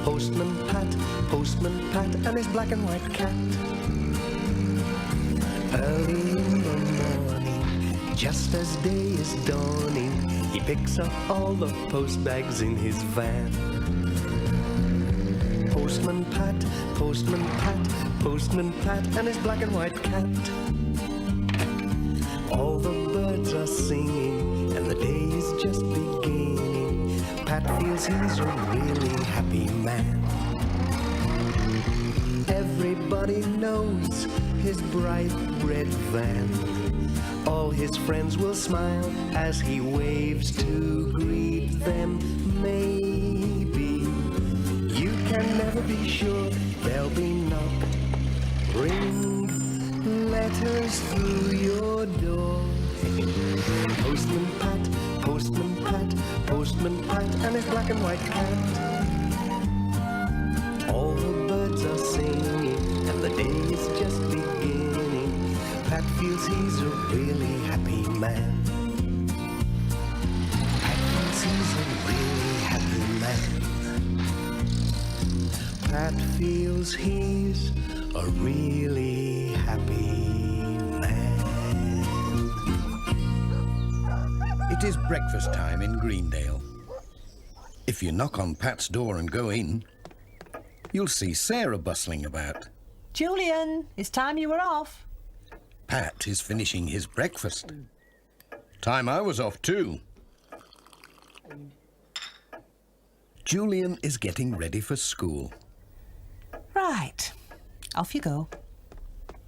Postman Pat and his black and white cat. Early in the morning, just as day is dawning, he picks up all the post bags in his van. Postman Pat and his black and white cat. All the birds are singing and the day is just beginning. Pat feels he's a really happy man. Everybody knows his bright red van. All his friends will smile as he waves to greet them. Maybe you can never be sure there'll be knock, ring, letters through your door. Postman Pat and his black and white cat. All the birds are singing and the day is just beginning. Pat feels he's a really happy man. Pat feels he's a really happy man. Pat feels he's a really happy man. It is breakfast time in Greendale. If you knock on Pat's door and go in, you'll see Sarah bustling about. Julian, it's time you were off. Pat is finishing his breakfast. Time I was off too. Julian is getting ready for school. Right, off you go.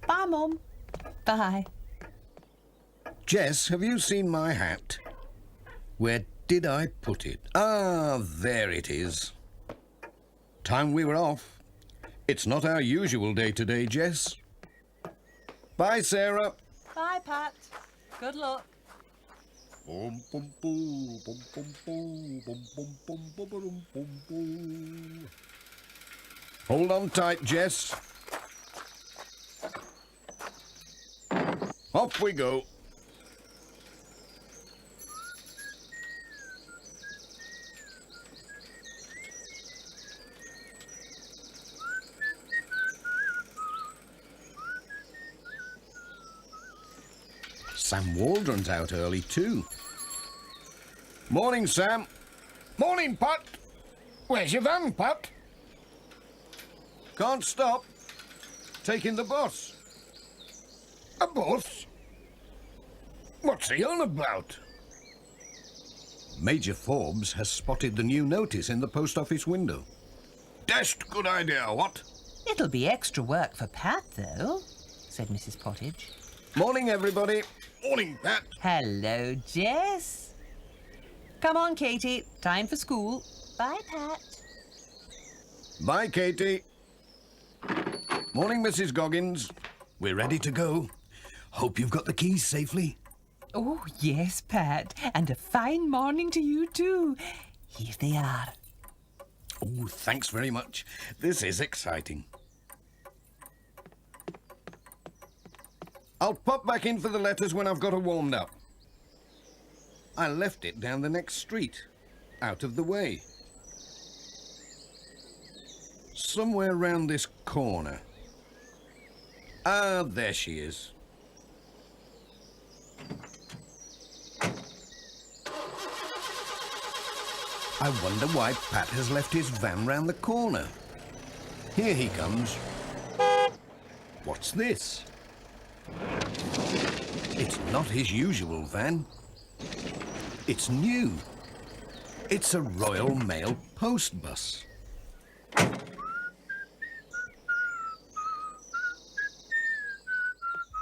Bye, Mum. Bye. Jess, have you seen my hat? Where did I put it? Ah, there it is. Time we were off. It's not our usual day today, Jess. Bye, Sarah. Bye, Pat. Good luck. Hold on tight, Jess. Off we go. Sam Waldron's out early too. Morning, Sam. Morning, Pat. Where's your van, Pat? Can't stop. Taking the bus. A bus? What's he on about? Major Forbes has spotted the new notice in the post office window. Dashed good idea, what? It'll be extra work for Pat, though, said Mrs. Pottage. Morning, everybody. Morning, Pat. Hello, Jess. Come on, Katie. Time for school. Bye, Pat. Bye, Katie. Morning, Mrs. Goggins. We're ready to go. Hope you've got the keys safely. Oh, yes, Pat. And a fine morning to you, too. Here they are. Oh, thanks very much. This is exciting. I'll pop back in for the letters when I've got her warmed up. I left it down the next street, out of the way. Somewhere round this corner. Ah, there she is. I wonder why Pat has left his van round the corner. Here he comes. What's this? It's not his usual van. It's new. It's a Royal Mail post bus.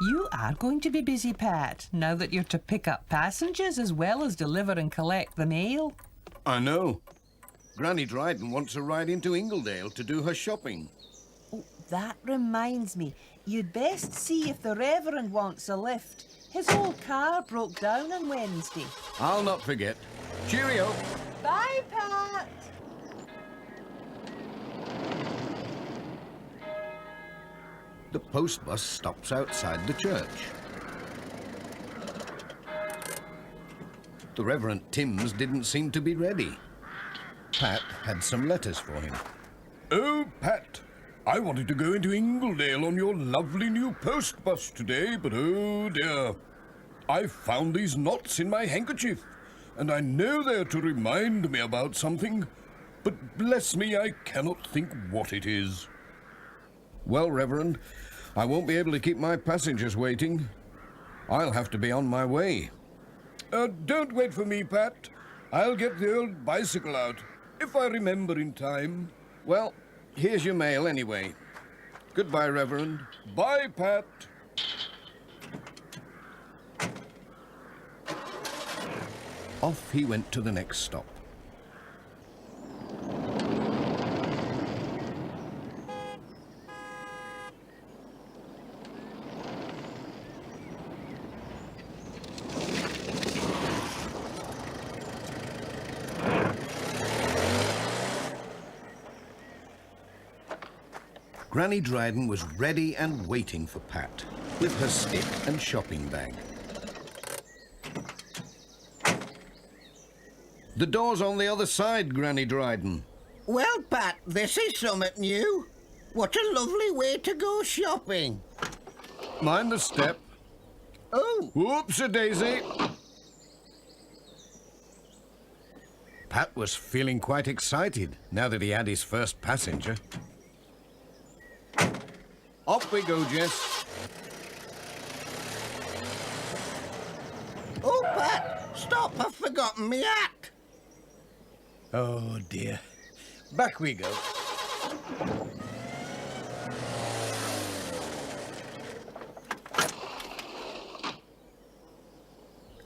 You are going to be busy, Pat, now that you're to pick up passengers as well as deliver and collect the mail. I know. Granny Dryden wants a ride into Ingledale to do her shopping. Oh, that reminds me. You'd best see if the Reverend wants a lift. His old car broke down on Wednesday. I'll not forget. Cheerio. Bye, Pat. The post bus stops outside the church. The Reverend Timms didn't seem to be ready. Pat had some letters for him. Oh, Pat, I wanted to go into Ingledale on your lovely new post bus today, but oh dear. I found these knots in my handkerchief, and I know they're to remind me about something, but bless me, I cannot think what it is. Well, Reverend, I won't be able to keep my passengers waiting. I'll have to be on my way. Don't wait for me, Pat. I'll get the old bicycle out, if I remember in time. Well, here's your mail anyway. Goodbye, Reverend. Bye, Pat. Off he went to the next stop. Granny Dryden was ready and waiting for Pat, with her stick and shopping bag. The door's on the other side, Granny Dryden. Well, Pat, this is something new. What a lovely way to go shopping. Mind the step. Oh, Whoops-a-daisy. Pat was feeling quite excited now that he had his first passenger. Off we go, Jess. oh, Pat, stop, I've forgotten me hat. Oh, dear. Back we go.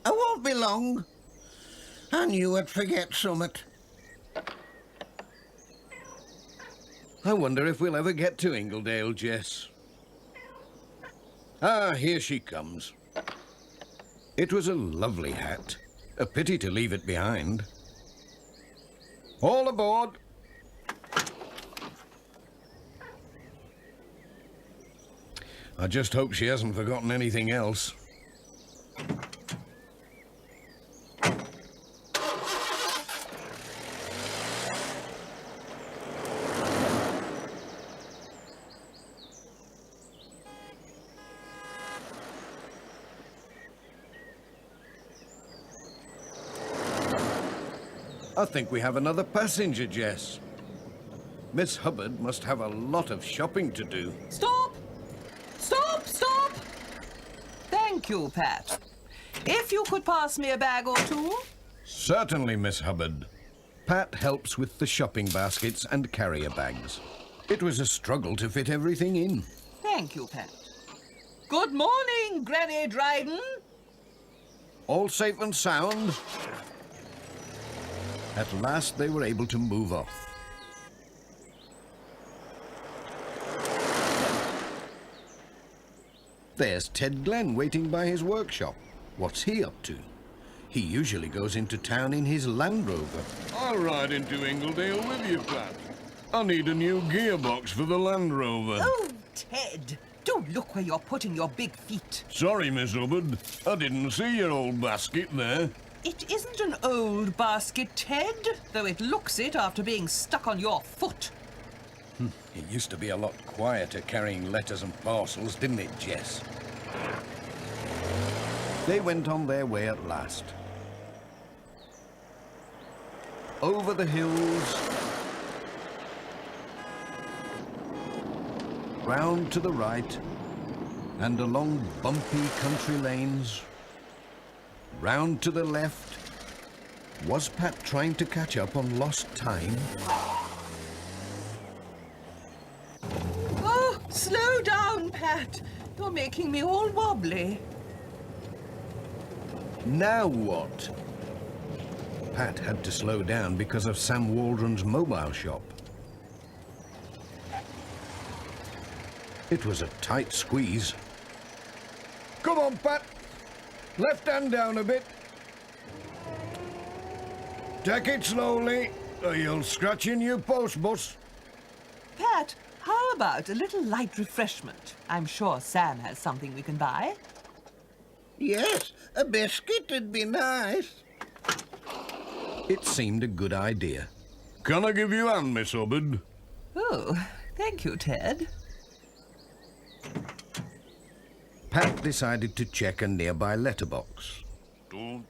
I won't be long. I knew I'd forget summit. I wonder if we'll ever get to Ingledale, Jess. Ah, here she comes. It was a lovely hat. A pity to leave it behind. All aboard. I just hope she hasn't forgotten anything else. I think we have another passenger, Jess. Miss Hubbard must have a lot of shopping to do. Stop! Stop! Stop! Thank you, Pat. If you could pass me a bag or two. Certainly, Miss Hubbard. Pat helps with the shopping baskets and carrier bags. It was a struggle to fit everything in. Thank you, Pat. Good morning, Granny Dryden. All safe and sound. At last they were able to move off. There's Ted Glenn waiting by his workshop. What's he up to? He usually goes into town in his Land Rover. I'll ride into Ingledale with you, Pat. I need a new gearbox for the Land Rover. Oh, Ted, do look where you're putting your big feet. Sorry, Miss Hubbard. I didn't see your old basket there. It isn't an old basket, Ted, though it looks it after being stuck on your foot. It used to be a lot quieter carrying letters and parcels, didn't it, Jess? They went on their way at last. Over the hills, round to the right, and along bumpy country lanes, round to the left. Was Pat trying to catch up on lost time? Oh, slow down, Pat. You're making me all wobbly. Now what? Pat had to slow down because of Sam Waldron's mobile shop. It was a tight squeeze. Come on, Pat. Left hand down a bit. Take it slowly, or you'll scratch in your post bus. Pat, how about a little light refreshment? I'm sure Sam has something we can buy. Yes, a biscuit would be nice. It seemed a good idea. Can I give you a hand, Miss Hubbard? Oh, thank you, Ted. Pat decided to check a nearby letterbox. Well,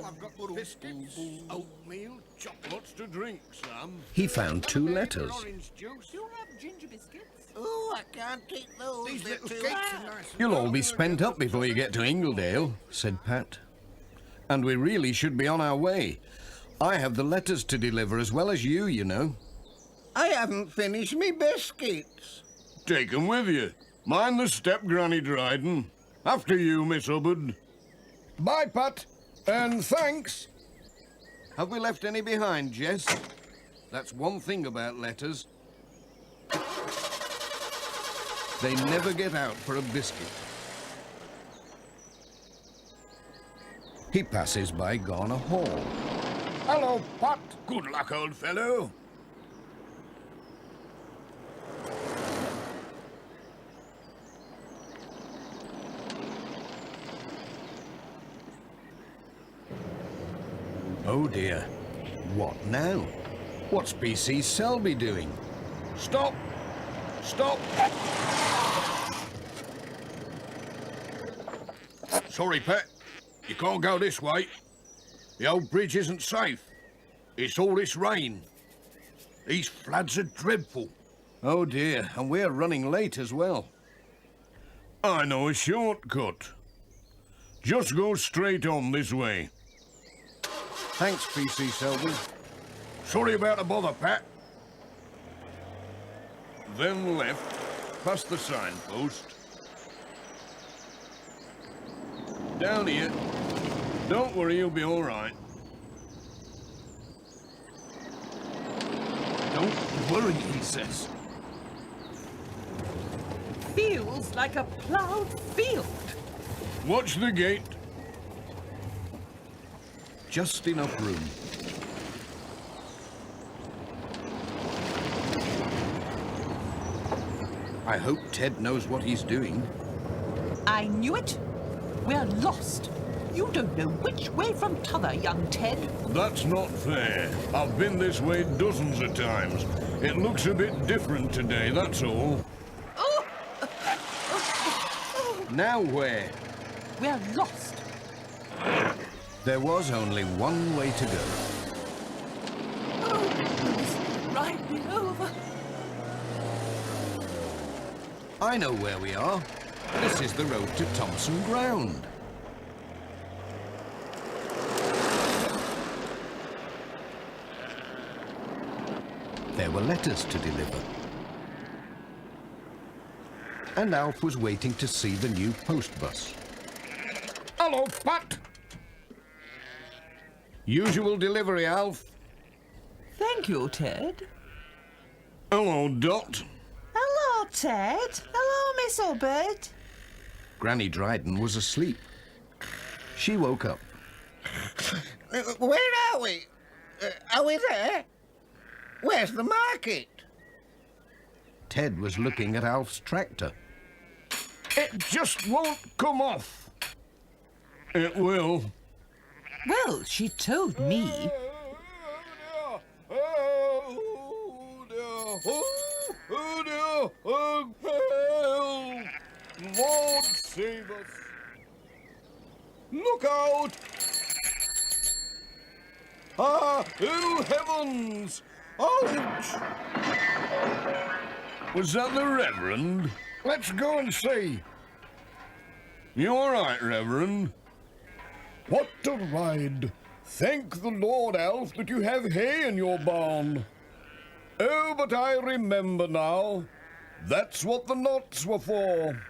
I've got biscuits, oatmeal, chocolates to drink, Sam. He found 2 letters. Orange juice. You have ginger biscuits? Oh, I can't eat those. These They're little too cakes hard. are nice. You'll all be spent up before you get to Ingledale, said Pat. And we really should be on our way. I have the letters to deliver as well as you know. I haven't finished me biscuits. Take 'em with you. Mind the step, Granny Dryden. After you, Miss Hubbard. Bye, Pat. And thanks. Have we left any behind, Jess? That's one thing about letters. They never get out for a biscuit. He passes by Garner Hall. Hello, Pat. Good luck, old fellow. Oh dear. What now? What's PC Selby doing? Stop! Stop! Sorry, Pat. You can't go this way. The old bridge isn't safe. It's all this rain. These floods are dreadful. Oh dear, and we're running late as well. I know a shortcut. Just go straight on this way. Thanks, PC Selby. Sorry about the bother, Pat. Then left, past the signpost. Down here. Don't worry, you'll be all right. Don't worry, he says. Feels like a ploughed field. Watch the gate. Just enough room. I hope Ted knows what he's doing. I knew it. We're lost. You don't know which way from t'other, young Ted. That's not fair. I've been this way dozens of times. It looks a bit different today, that's all. Oh! Now where? We're lost. There was only one way to go. Oh, please, ride me over. I know where we are. This is the road to Thompson Ground. There were letters to deliver. And Alf was waiting to see the new post bus. Hello, Pat. Usual delivery, Alf. Thank you, Ted. Hello, Dot. Hello, Ted. Hello, Miss Hubbard. Granny Dryden was asleep. She woke up. Where are we? Are we there? Where's the market? Ted was looking at Alf's tractor. It just won't come off. It will. Well, she told me. Oh, dear. Oh, dear. Oh, help. Lord save us. Look out. Ah, oh, heavens. Ouch. Was that the Reverend? Let's go and see. You all right, Reverend? What a ride. Thank the Lord, Alf, that you have hay in your barn. Oh, but I remember now. That's what the knots were for.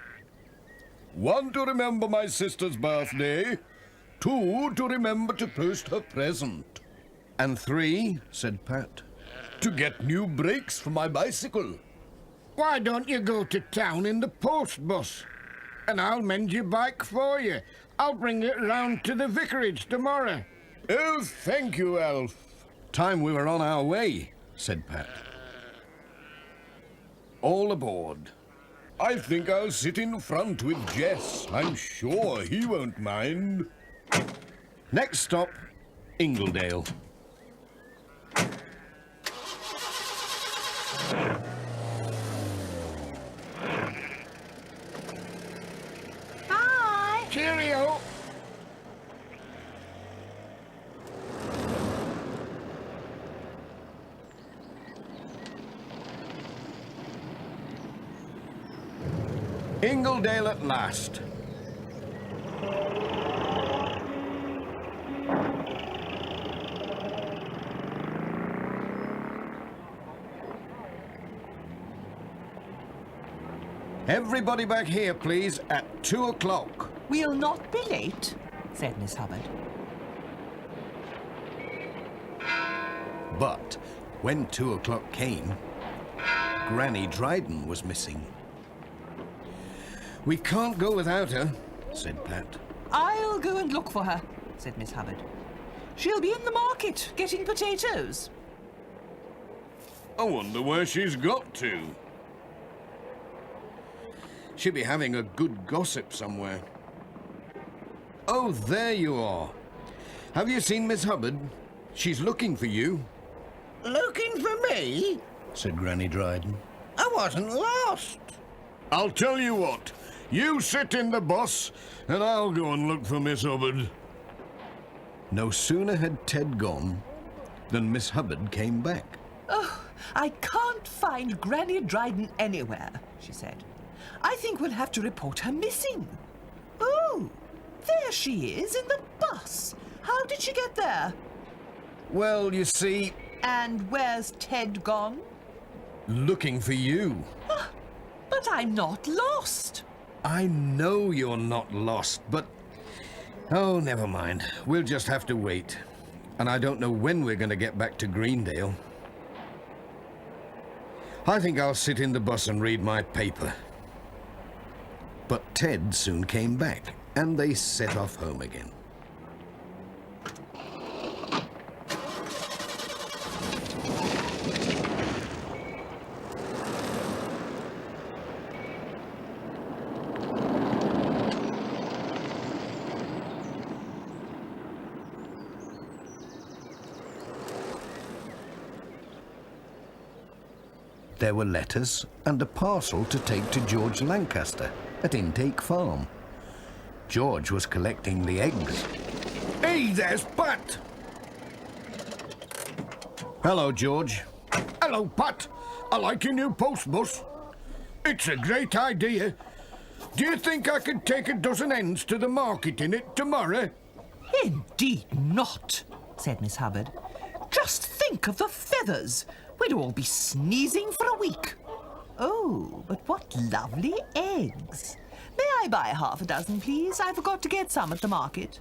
1, to remember my sister's birthday. 2, to remember to post her present. And 3, said Pat. To get new brakes for my bicycle. Why don't you go to town in the post bus? And I'll mend your bike for you. I'll bring it round to the vicarage tomorrow. Oh, thank you, Alf. Time we were on our way, said Pat. All aboard. I think I'll sit in front with Jess. I'm sure he won't mind. Next stop, Ingledale. Bye. Cheerio. Ingledale at last. Everybody back here, please, at 2 o'clock. We'll not be late, said Miss Hubbard. But when 2 o'clock came, Granny Dryden was missing. We can't go without her, said Pat. I'll go and look for her, said Miss Hubbard. She'll be in the market getting potatoes. I wonder where she's got to. She'll be having a good gossip somewhere. Oh, there you are. Have you seen Miss Hubbard? She's looking for you, Looking for me? said Granny Dryden. I wasn't lost. I'll tell you what. You sit in the bus, and I'll go and look for Miss Hubbard. No sooner had Ted gone than Miss Hubbard came back. Oh, I can't find Granny Dryden anywhere, she said. I think we'll have to report her missing. Oh, there she is in the bus. How did she get there? Well, you see, And where's Ted gone? looking for you. But I'm not lost. I know you're not lost, but... Oh, never mind. We'll just have to wait. And I don't know when we're going to get back to Greendale. I think I'll sit in the bus and read my paper. But Ted soon came back, and they set off home again. There were letters and a parcel to take to George Lancaster at Intake Farm. George was collecting the eggs. Hey, there's Pat. Hello, George. Hello, Pat. I like your new post bus. It's a great idea. Do you think I could take a dozen hens to the market in it tomorrow? Indeed not, said Miss Hubbard. Just think of the feathers. We'd all be sneezing for a week. Oh, but what lovely eggs. May I buy half a dozen, please? I forgot to get some at the market.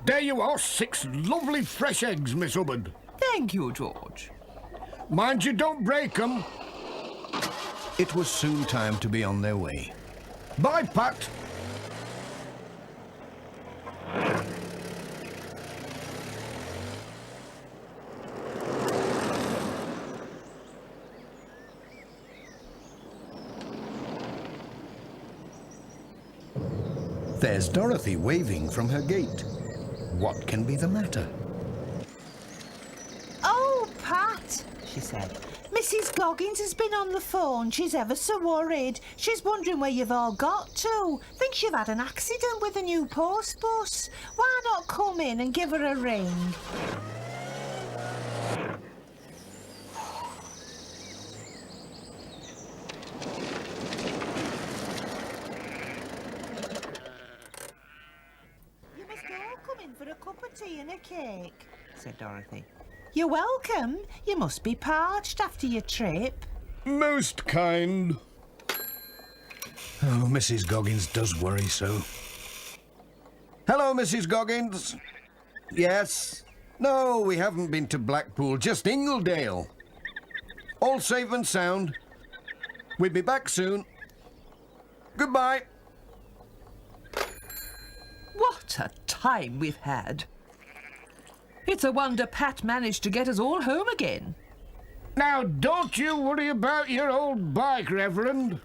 There you are, 6 lovely fresh eggs, Miss Hubbard. Thank you, George. Mind you don't break 'em. It was soon time to be on their way. Bye, Pat. There's Dorothy waving from her gate. What can be the matter? Oh, Pat, she said. Mrs. Goggins has been on the phone. She's ever so worried. She's wondering where you've all got to. Thinks you've had an accident with the new post bus. Why not come in and give her a ring? You must all come in for a cup of tea and a cake, said Dorothy. You're welcome. You must be parched after your trip. Most kind. Oh, Mrs. Goggins does worry so. Hello, Mrs. Goggins. Yes. No, we haven't been to Blackpool, just Ingledale. All safe and sound. We'll be back soon. Goodbye. What a time we've had. It's a wonder Pat managed to get us all home again. Now, don't you worry about your old bike, Reverend.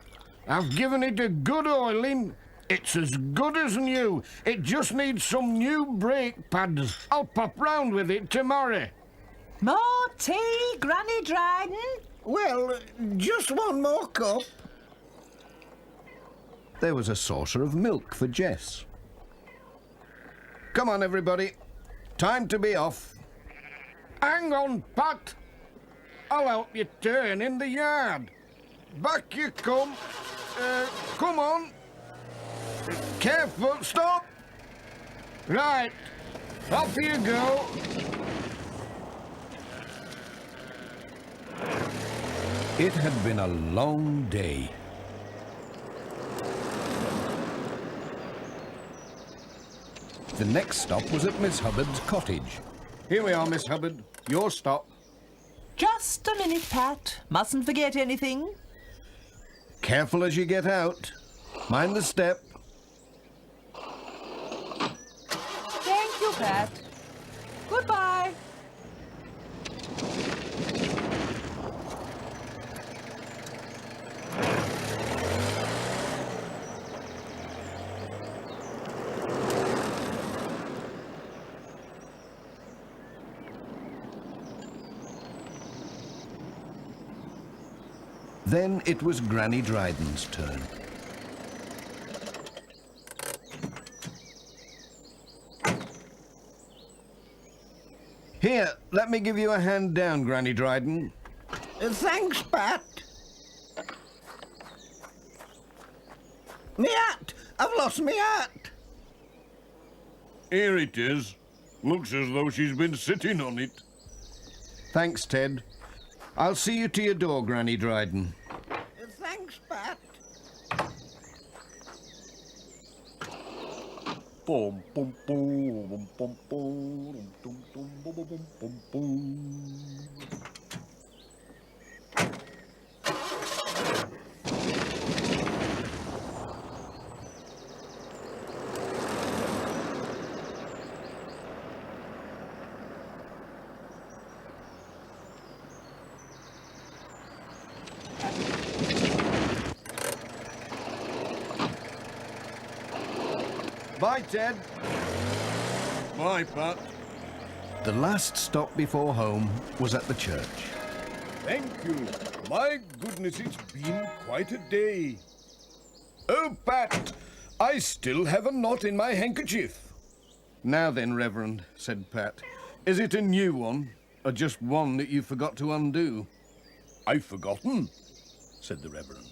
I've given it a good oiling, It's as good as new. It just needs some new brake pads. I'll pop round with it tomorrow. More tea, Granny Dryden? Well, just one more cup. There was a saucer of milk for Jess. Come on, everybody. Time to be off. Hang on, Pat. I'll help you turn in the yard. Back you come. Come on. Careful, stop. Right, off you go. It had been a long day. The next stop was at Miss Hubbard's cottage. Here we are, Miss Hubbard. Your stop. Just a minute, Pat. Mustn't forget anything. Careful as you get out. Mind the step. Thank you, Pat. Goodbye. Then it was Granny Dryden's turn. Here, let me give you a hand down, Granny Dryden. Thanks, Pat. Me hat! I've lost me hat! Here it is. Looks as though she's been sitting on it. Thanks, Ted. I'll see you to your door, Granny Dryden. Thanks, Pat. Bum, bum, bum, bum, bum, bum, bum, bum, bum, bum, bum, bum. Bye, Ted. Bye, Pat. The last stop before home was at the church. Thank you. My goodness, it's been quite a day. Oh, Pat, I still have a knot in my handkerchief. Now then, Reverend, said Pat, is it a new one, or just one that you forgot to undo? I've forgotten, said the Reverend.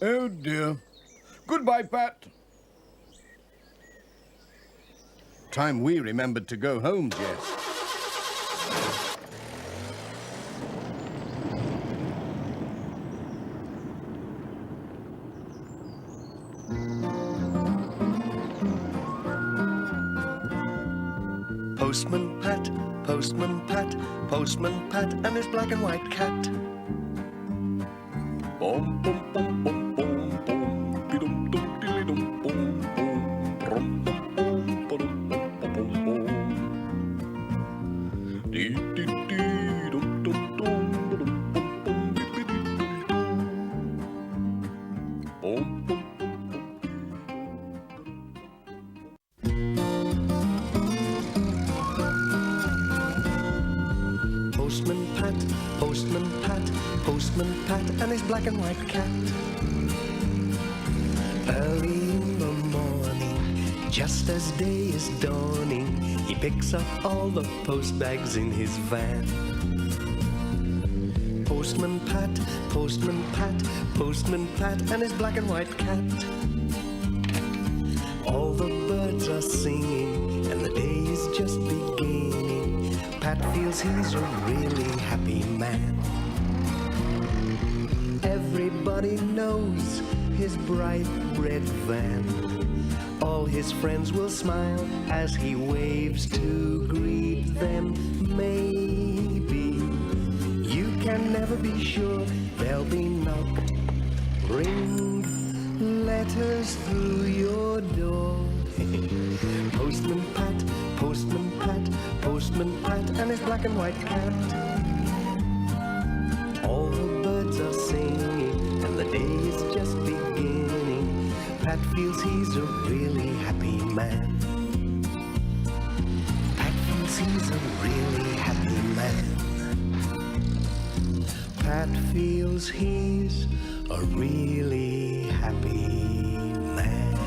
Oh, dear. Goodbye, Pat. Time we remembered to go home, Jess. Postman Pat, Postman Pat, Postman Pat and his black and white cat. Bum, bum, bum, bum, bum, bum, bidum, dum, dilly, dum, bum, bum, brum, bum, bum, ba-dum, bum, bum, bum, bum. Dee, dee, dee, dum, dum, dum, ba-dum, bum, bum, dee, dee, dee, dum, dum. Bum, bum. Postman Pat, Postman Pat, Postman Pat and his black and white cat. Early in the morning, just as day is dawning, he picks up all the post bags in his van. Postman Pat, Postman Pat, Postman Pat and his black and white cat. All the birds are singing and the day is just beginning. Pat feels he's a really happy man. Everybody knows his bright red van. All his friends will smile as he waves to greet them. Maybe you can never be sure there'll be knock, ring, letters through your door. Postman Pat, Postman Pat, Postman Pat and his black and white cat. All the birds are singing and the day is just beginning. Pat feels he's a really happy man. Pat feels he's a really happy man. Pat feels he's a really happy man.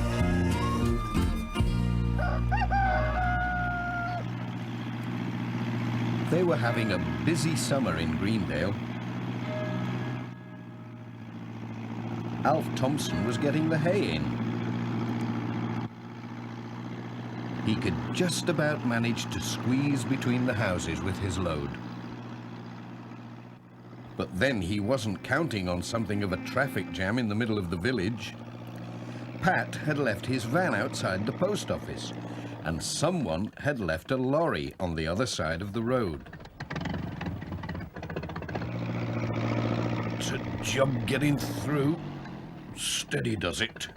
They were having a busy summer in Greendale. Alf Thompson was getting the hay in. He could just about manage to squeeze between the houses with his load. But then he wasn't counting on something of a traffic jam in the middle of the village. Pat had left his van outside the post office, and someone had left a lorry on the other side of the road. It's a job getting through. Steady does it.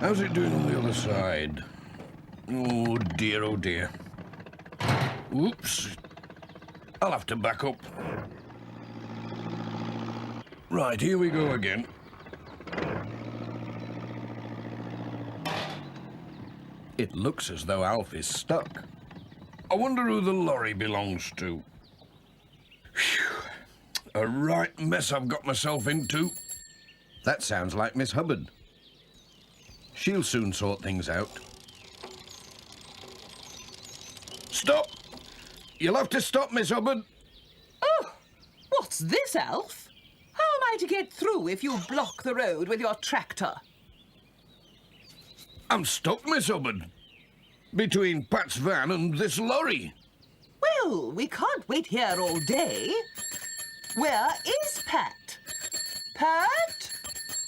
How's it doing on the other side? Oh dear, oh dear. Whoops. I'll have to back up. Right, here we go again. It looks as though Alf is stuck. I wonder who the lorry belongs to. Phew. A right mess I've got myself into. That sounds like Miss Hubbard. She'll soon sort things out. Stop! You'll have to stop, Miss Hubbard. Oh, what's this, Alf? How am I to get through if you block the road with your tractor? I'm stuck, Miss Hubbard. Between Pat's van and this lorry. Well, we can't wait here all day. Where is Pat? Pat?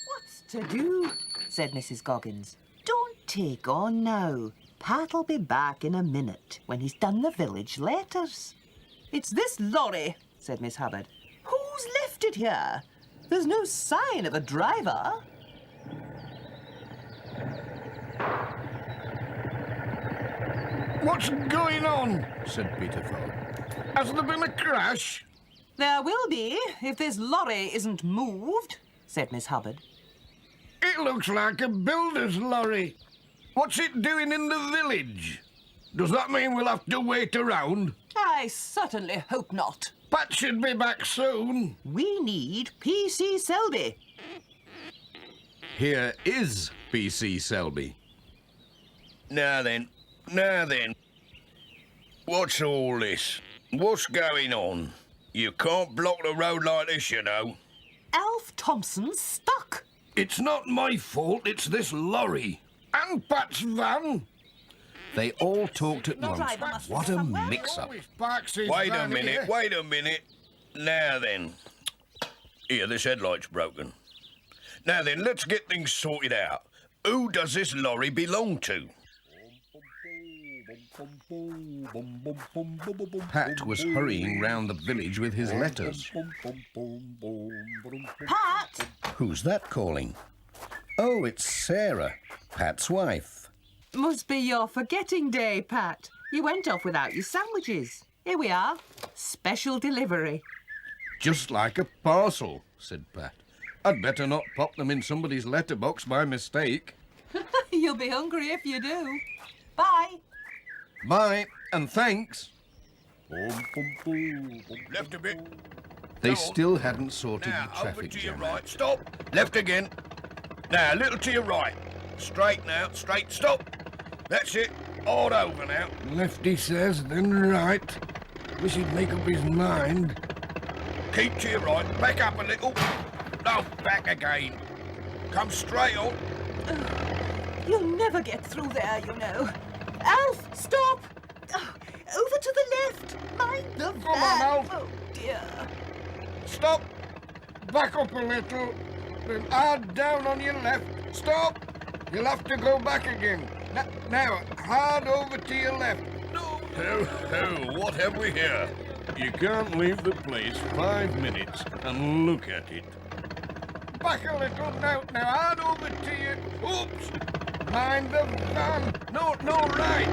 What's to do? Said Mrs. Goggins. Don't take on now. Pat'll be back in a minute when he's done the village letters. It's this lorry, said Miss Hubbard. Who's left it here? There's no sign of a driver. What's going on? Said Peter Fogg. Has there been a crash? There will be, if this lorry isn't moved, said Miss Hubbard. It looks like a builder's lorry. What's it doing in the village? Does that mean we'll have to wait around? I certainly hope not. Pat should be back soon. We need P.C. Selby. Here is P.C. Selby. Now then. What's all this? What's going on? You can't block the road like this, you know. Alf Thompson's stuck. It's not my fault, it's this lorry. And Pat's van. They all talked at The once. driver must be What a somewhere. mix-up. Wait a minute. Now then. Here, this headlight's broken. Now then, let's get things sorted out. Who does this lorry belong to? Pat was hurrying round the village with his letters. Pat! Who's that calling? Oh, it's Sarah, Pat's wife. Must be your forgetting day, Pat. You went off without your sandwiches. Here we are. Special delivery. Just like a parcel, said Pat. I'd better not pop them in somebody's letterbox by mistake. You'll be hungry if you do. Bye. Bye, and thanks. Left a bit. They Go on. still hadn't sorted Now, the over traffic to your jam right. out. Stop. Left again. Now, a little to your right. Straight now. Straight. Stop. That's it. Hard over now. Left, he says, then right. Wish he'd make up his mind. Keep to your right. Back up a little. No, back again. Come straight on. You'll never get through there, you know. Alf, stop! Oh, over to the left. Mind the van. Come on, Alf. Oh, dear. Stop! Back up a little. Then hard down on your left. Stop! You'll have to go back again. Now, hard over to your left. What have we here? You can't leave the place 5 minutes and look at it. Back a little. Now, hard over to you. Oops! Mind the van. No, right.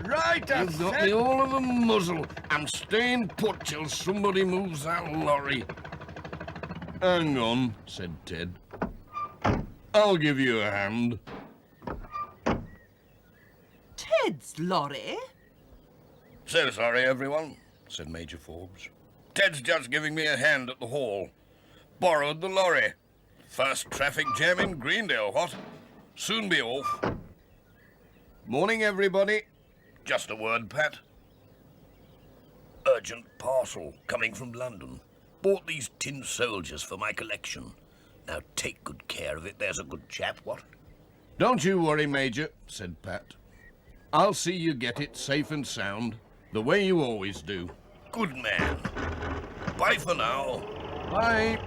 Right, I You've got said. me all of a muzzle. I'm staying put till somebody moves that lorry. Hang on, said Ted. I'll give you a hand. Ted's lorry? So sorry, everyone, said Major Forbes. Ted's just giving me a hand at the hall. Borrowed the lorry. First traffic jam in Greendale, what? Soon be off. Morning, everybody. Just a word, Pat. Urgent parcel coming from London. Bought these tin soldiers for my collection. Now take good care of it, there's a good chap, what? Don't you worry, Major, said Pat. I'll see you get it safe and sound, the way you always do. Good man. Bye for now. Bye.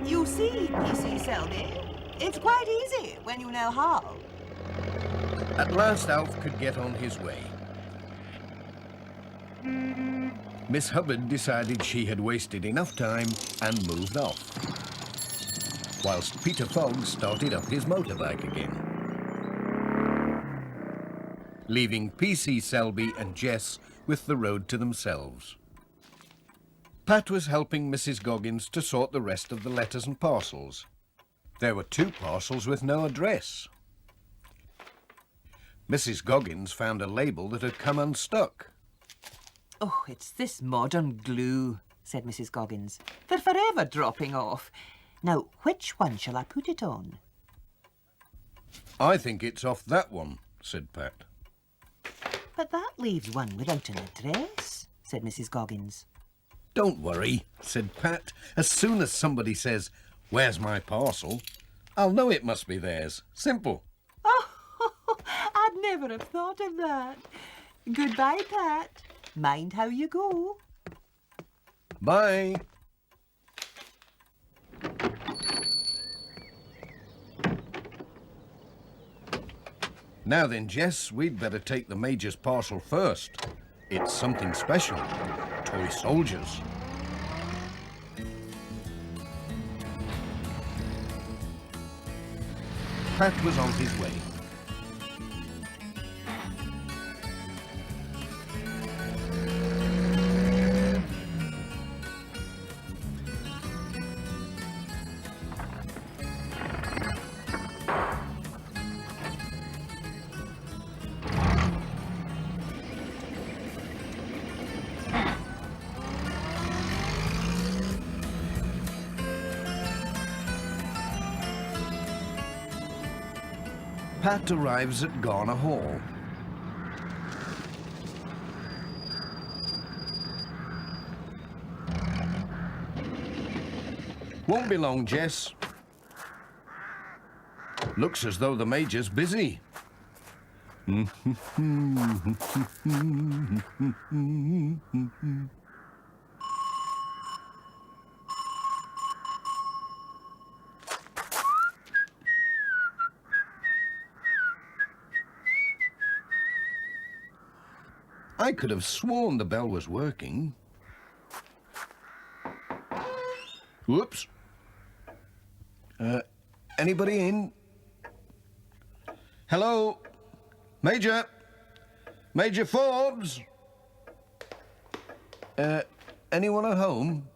You see, PC Selby, it's quite easy when you know how. At last Alf could get on his way. Miss Hubbard decided she had wasted enough time and moved off, whilst Peter Fogg started up his motorbike again, leaving PC Selby and Jess with the road to themselves. Pat was helping Mrs. Goggins to sort the rest of the letters and parcels. There were 2 parcels with no address. Mrs. Goggins found a label that had come unstuck. Oh, it's this modern glue, said Mrs. Goggins. They're forever dropping off. Now, which one shall I put it on? I think it's off that one, said Pat. But that leaves one without an address, said Mrs. Goggins. Don't worry, said Pat. As soon as somebody says, "Where's my parcel?" I'll know it must be theirs. Simple. Oh, I'd never have thought of that. Goodbye, Pat. Mind how you go. Bye. Now then, Jess, we'd better take the Major's parcel first. It's something special. Toy soldiers. Pat was on his way. Pat arrives at Garner Hall. Won't be long, Jess. Looks as though the Major's busy. I could have sworn the bell was working. Whoops. Anybody in? Hello? Major? Major Forbes? Anyone at home?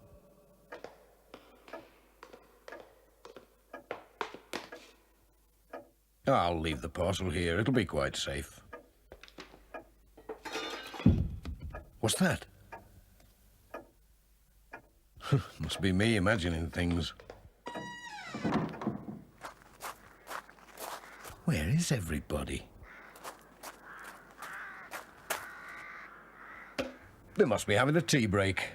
I'll leave the parcel here. It'll be quite safe. What's that? Must be me imagining things. Where is everybody? They must be having a tea break.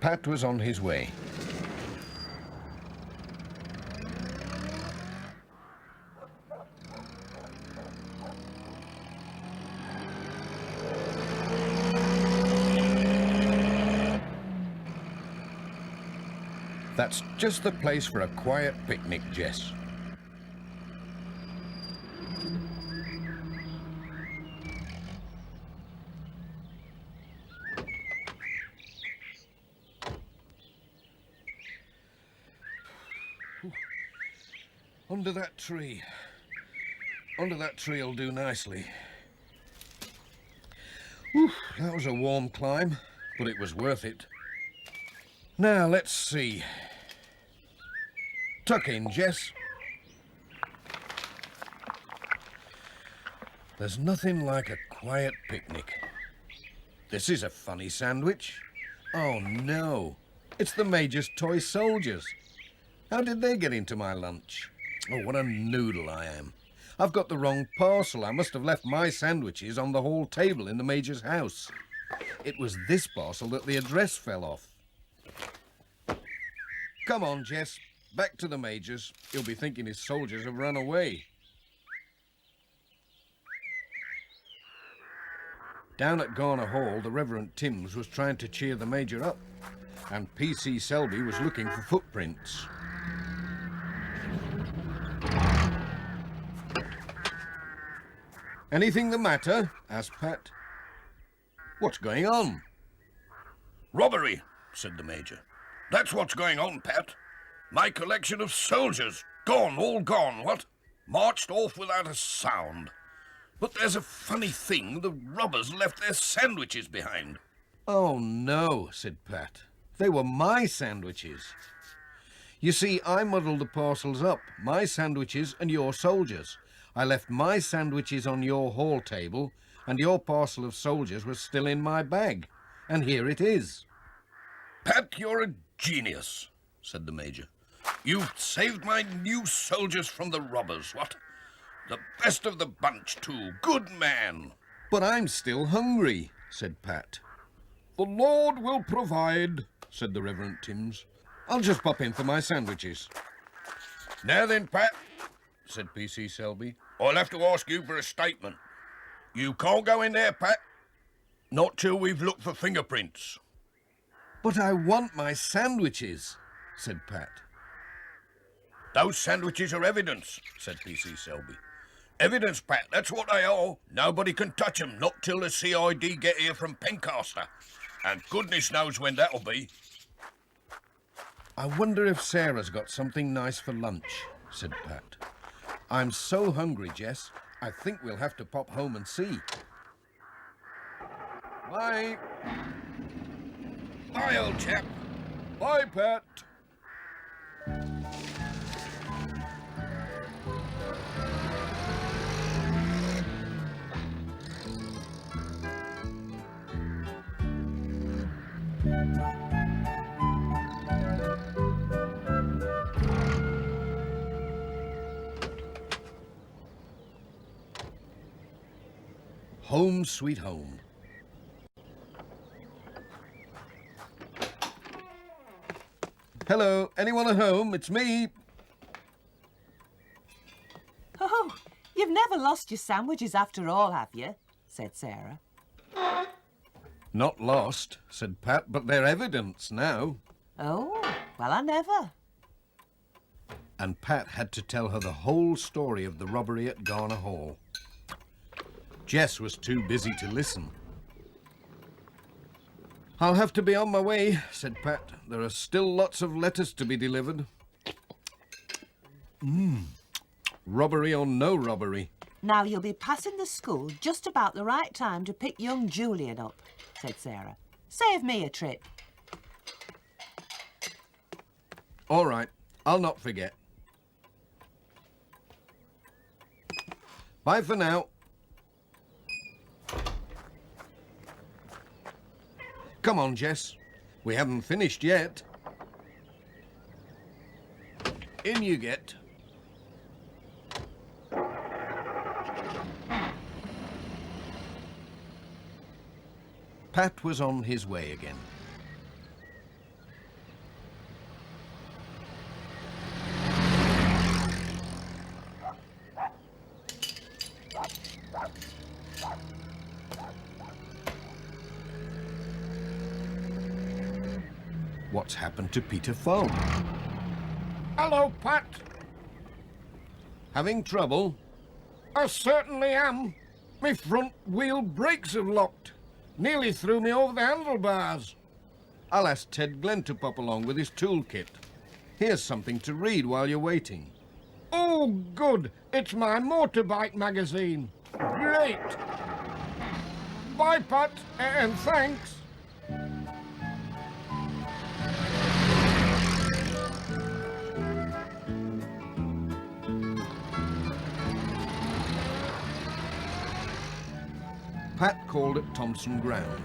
Pat was on his way. That's just the place for a quiet picnic, Jess. Under that tree. Under that tree will do nicely. Whew, that was a warm climb, but it was worth it. Now, let's see. Tuck in, Jess. There's nothing like a quiet picnic. This is a funny sandwich. Oh, no. It's the Major's toy soldiers. How did they get into my lunch? Oh, what a noodle I am. I've got the wrong parcel. I must have left my sandwiches on the hall table in the Major's house. It was this parcel that the address fell off. Come on, Jess. Back to the Major's. He'll be thinking his soldiers have run away. Down at Garner Hall, the Reverend Timms was trying to cheer the Major up, and P.C. Selby was looking for footprints. Anything the matter? Asked Pat. What's going on? Robbery, said the Major. That's what's going on, Pat. My collection of soldiers. Gone, all gone, what? Marched off without a sound. But there's a funny thing. The robbers left their sandwiches behind. Oh, no, said Pat. They were my sandwiches. You see, I muddled the parcels up, my sandwiches and your soldiers. I left my sandwiches on your hall table, and your parcel of soldiers was still in my bag. And here it is. Pat, you're a genius, said the Major. You've saved my new soldiers from the robbers, what? The best of the bunch, too. Good man. But I'm still hungry, said Pat. The Lord will provide, said the Reverend Timms. I'll just pop in for my sandwiches. Now then, Pat, said P.C. Selby, I'll have to ask you for a statement. You can't go in there, Pat. Not till we've looked for fingerprints. But I want my sandwiches, said Pat. Those sandwiches are evidence, said P.C. Selby. Evidence, Pat, that's what they are. Nobody can touch 'em, not till the CID get here from Pencaster. And goodness knows when that'll be. I wonder if Sarah's got something nice for lunch, said Pat. I'm so hungry, Jess. I think we'll have to pop home and see. Bye. Bye, old chap. bye, Pat. Home sweet home. Hello, anyone at home? It's me. Oh, you've never lost your sandwiches after all, have you? Said Sarah. Not lost, said Pat, but they're evidence now. Oh, well, I never. And Pat had to tell her the whole story of the robbery at Garner Hall. Jess was too busy to listen. I'll have to be on my way, said Pat. There are still lots of letters to be delivered. Robbery or no robbery. Now you'll be passing the school just about the right time to pick young Julian up, said Sarah. Save me a trip. All right, I'll not forget. Bye for now. Come on, Jess. We haven't finished yet. In you get. Pat was on his way again. What's happened to Peter Fogg? Hello, Pat. Having trouble? I certainly am. My front wheel brakes have locked. Nearly threw me over the handlebars. I'll ask Ted Glenn to pop along with his toolkit. Here's something to read while you're waiting. Oh, good. It's my motorbike magazine. Great. Bye, Pat, and thanks. Pat called at Thompson Ground.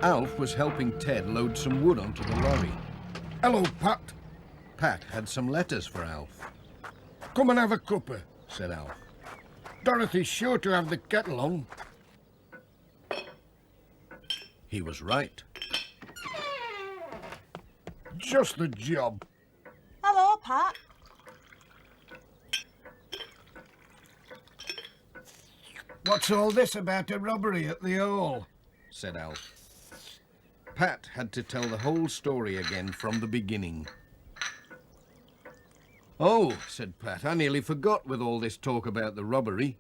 Alf was helping Ted load some wood onto the lorry. Hello, Pat. Pat had some letters for Alf. Come and have a cuppa, Said Alf. Dorothy's sure to have the kettle on. He was right. Just the job. Hello, Pat. What's all this about a robbery at the hall? Said Alf. Pat had to tell the whole story again from the beginning. Oh, said Pat, I nearly forgot with all this talk about the robbery.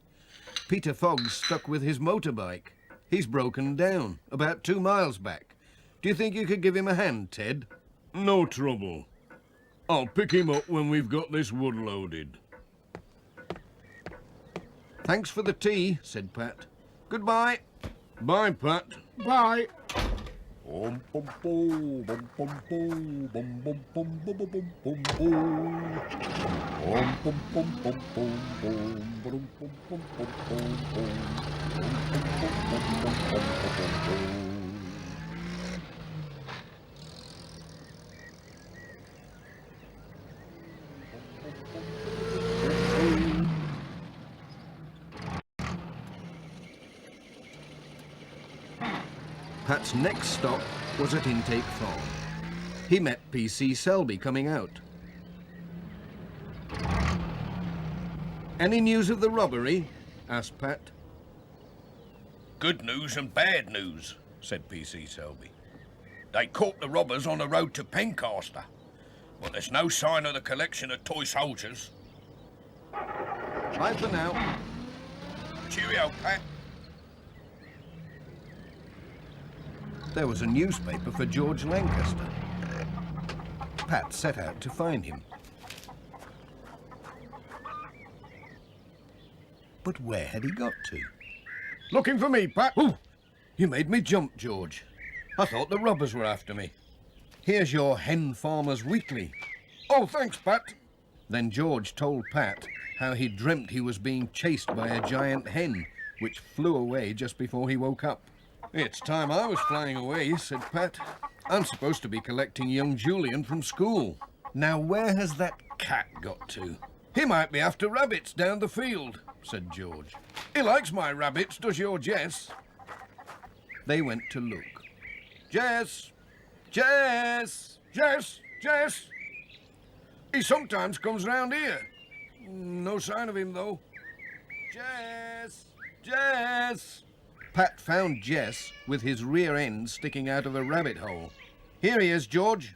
Peter Fogg's stuck with his motorbike. He's broken down, about 2 miles back. Do you think you could give him a hand, Ted? No trouble. I'll pick him up when we've got this wood loaded. Thanks for the tea, said Pat. Goodbye. Bye, Pat. Bye. Pat's next stop was at Intake Farm. He met P.C. Selby coming out. Any news of the robbery? Asked Pat. Good news and bad news, said P.C. Selby. They caught the robbers on the road to Pencaster, but there's no sign of the collection of toy soldiers. Bye for now. Cheerio, Pat. There was a newspaper for George Lancaster. Pat set out to find him. But where had he got to? Looking for me, Pat? Oh, you made me jump, George. I thought the robbers were after me. Here's your Hen Farmer's Weekly. Oh, thanks, Pat. Then George told Pat how he dreamt he was being chased by a giant hen, which flew away just before he woke up. It's time I was flying away, said Pat. I'm supposed to be collecting young Julian from school. Now where has that cat got to? He might be after rabbits down the field, said George. He likes my rabbits, does your Jess? They went to look. Jess! Jess! Jess! Jess! He sometimes comes round here. No sign of him, though. Jess! Jess! Pat found Jess with his rear end sticking out of a rabbit hole. Here he is, George.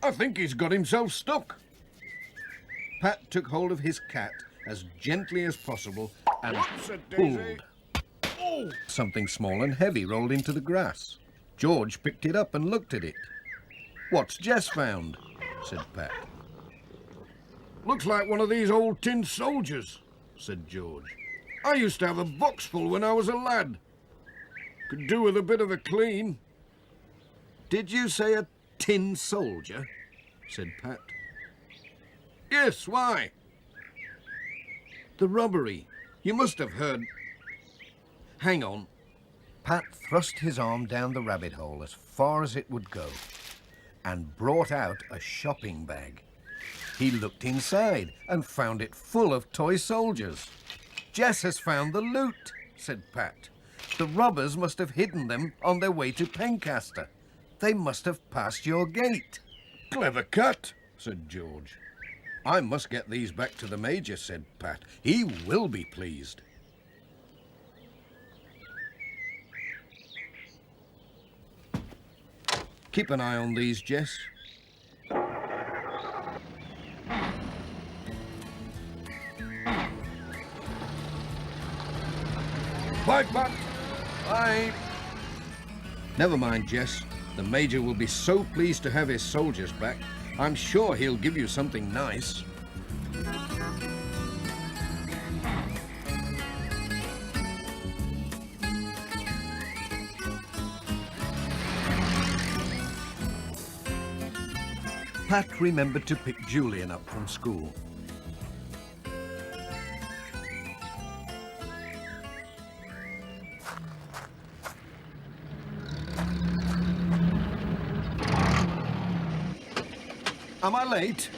I think he's got himself stuck. Pat took hold of his cat as gently as possible and Said Daisy. pulled. Oh! Something small and heavy rolled into the grass. George picked it up and looked at it. What's Jess found? Said Pat. Looks like one of these old tin soldiers, Said George. I used to have a box full when I was a lad. Could do with a bit of a clean. Did you say a tin soldier? Said Pat. Yes, why? The robbery. You must have heard. Hang on. Pat thrust his arm down the rabbit hole as far as it would go and brought out a shopping bag. He looked inside and found it full of toy soldiers. Jess has found the loot, said Pat. The robbers must have hidden them on their way to Pencaster. They must have passed your gate. Clever cat, Said George. I must get these back to the Major, said Pat. He will be pleased. Keep an eye on these, Jess. Bye, Pat. Bye. Never mind, Jess. The Major will be so pleased to have his soldiers back. I'm sure he'll give you something nice. Pat remembered to pick Julian up from school. Am I late?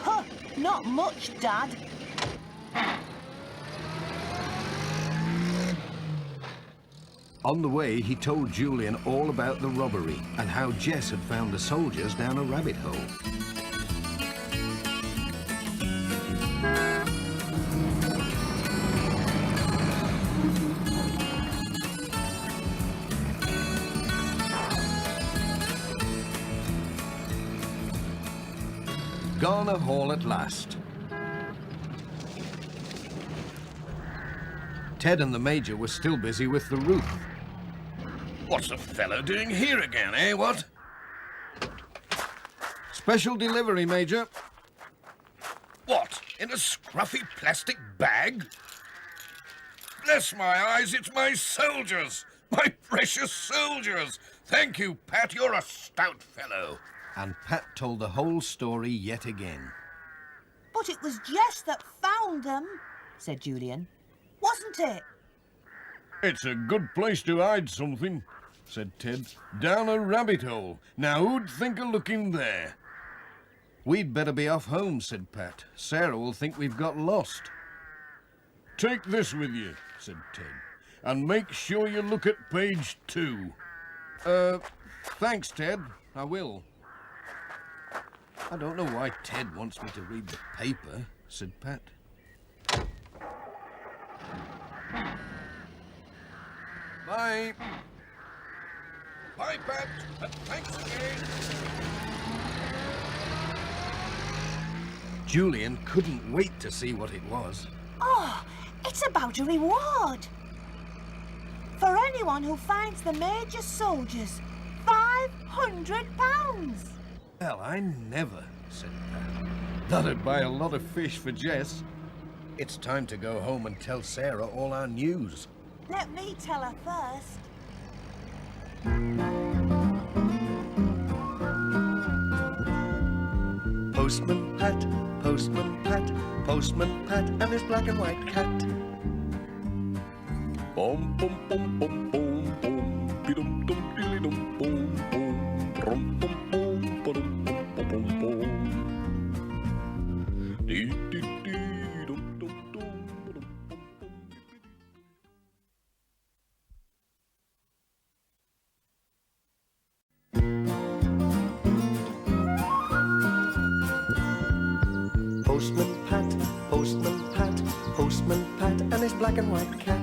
Huh, not much, Dad. On the way, he told Julian all about the robbery and how Jess had found the soldiers down a rabbit hole. Garner Hall at last. Ted and the Major were still busy with the roof. What's the fellow doing here again, eh, what? Special delivery, Major. What, in a scruffy plastic bag? Bless my eyes, it's my soldiers! My precious soldiers! Thank you, Pat, you're a stout fellow. And Pat told the whole story yet again. But it was Jess that found them, said Julian. Wasn't it? It's a good place to hide something, said Ted. Down a rabbit hole. Now who'd think of looking there? We'd better be off home, said Pat. Sarah will think we've got lost. Take this with you, said Ted, and make sure you look at page 2. Thanks, Ted. I will. I don't know why Ted wants me to read the paper, said Pat. Bye. Bye, Pat, and thanks again. Julian couldn't wait to see what it was. Oh, it's about a reward. For anyone who finds the Major's soldiers, £500. Well, I never, said Pat. That'd buy a lot of fish for Jess. It's time to go home and tell Sarah all our news. Let me tell her first. Postman Pat, Postman Pat, Postman Pat and his black and white cat. Bum bum bum bum bum bum, bidum dum dilly dum bum bum, rum bum bum badum bum bum bum bum. Dee dee dee dum dum dum badum bum bum. Postman Pat, Postman Pat, Postman Pat and his black and white cat.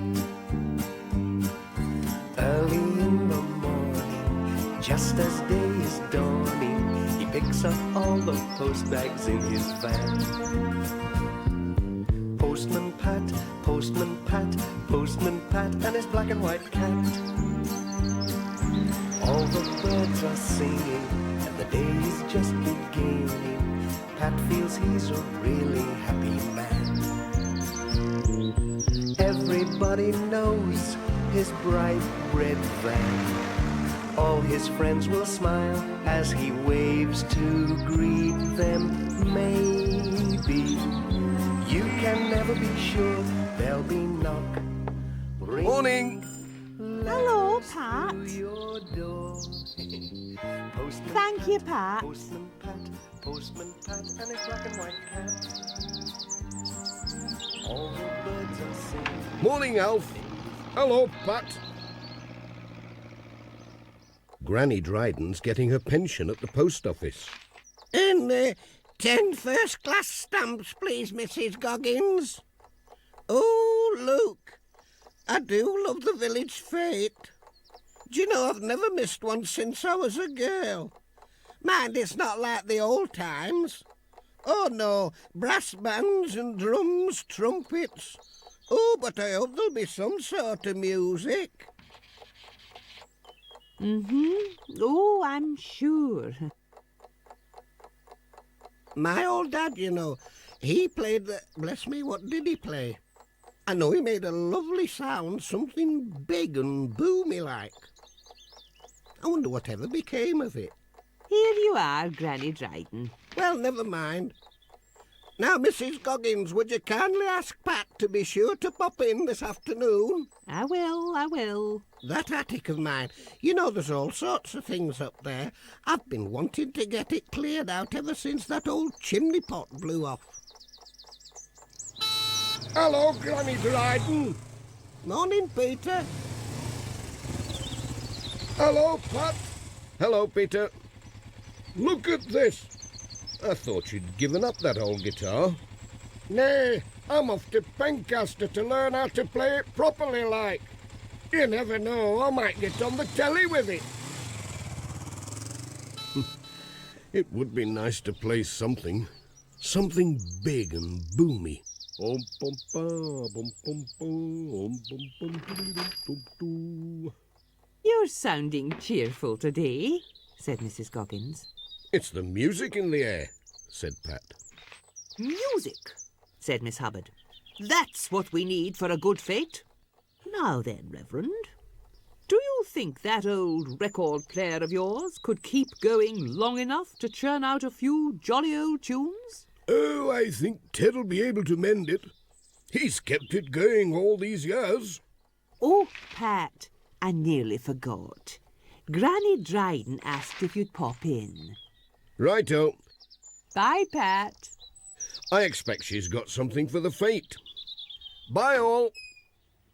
Early in the morning, just as day is dawning, he picks up all the post bags in his van. Postman Pat, Postman Pat, Postman Pat and his black and white cat. All the birds are singing and the day is just beginning. Pat feels he's a really happy man. Everybody knows his bright red van. All his friends will smile as he waves to greet them. Maybe you can never be sure there'll be knock. Morning. Hello, Pat. To your door. Postman Thank you, Pat. Postman Pat, Postman Pat and his black and white cat. All the birds are singing. Morning, Alf. Hello, Pat. Granny Dryden's getting her pension at the post office. And 10 first-class stamps, please, Mrs. Goggins. Oh, look. I do love the village fete. Do you know, I've never missed one since I was a girl. Mind, it's not like the old times. Oh, no, brass bands and drums, trumpets. Oh, but I hope there'll be some sort of music. Oh, I'm sure. My old dad, you know, he played the... Bless me, what did he play? I know he made a lovely sound, something big and boomy-like. I wonder whatever became of it. Here you are, Granny Dryden. Well, never mind. Now, Mrs. Goggins, would you kindly ask Pat to be sure to pop in this afternoon? I will. That attic of mine, you know there's all sorts of things up there. I've been wanting to get it cleared out ever since that old chimney pot blew off. Hello, Granny Dryden. Morning, Peter. Hello, Pat. Hello, Peter. Look at this. I thought you'd given up that old guitar. Nay, I'm off to Pencaster to learn how to play it properly like. You never know, I might get on the telly with it. It would be nice to play something. Something big and boomy. You're sounding cheerful today, said Mrs. Goggins. It's the music in the air, said Pat. Music, said Miss Hubbard. That's what we need for a good fete. Now then, Reverend, do you think that old record player of yours could keep going long enough to churn out a few jolly old tunes? Oh, I think Ted'll be able to mend it. He's kept it going all these years. Oh, Pat, I nearly forgot. Granny Dryden asked if you'd pop in. Righto. Bye, Pat. I expect she's got something for the fete. Bye, all.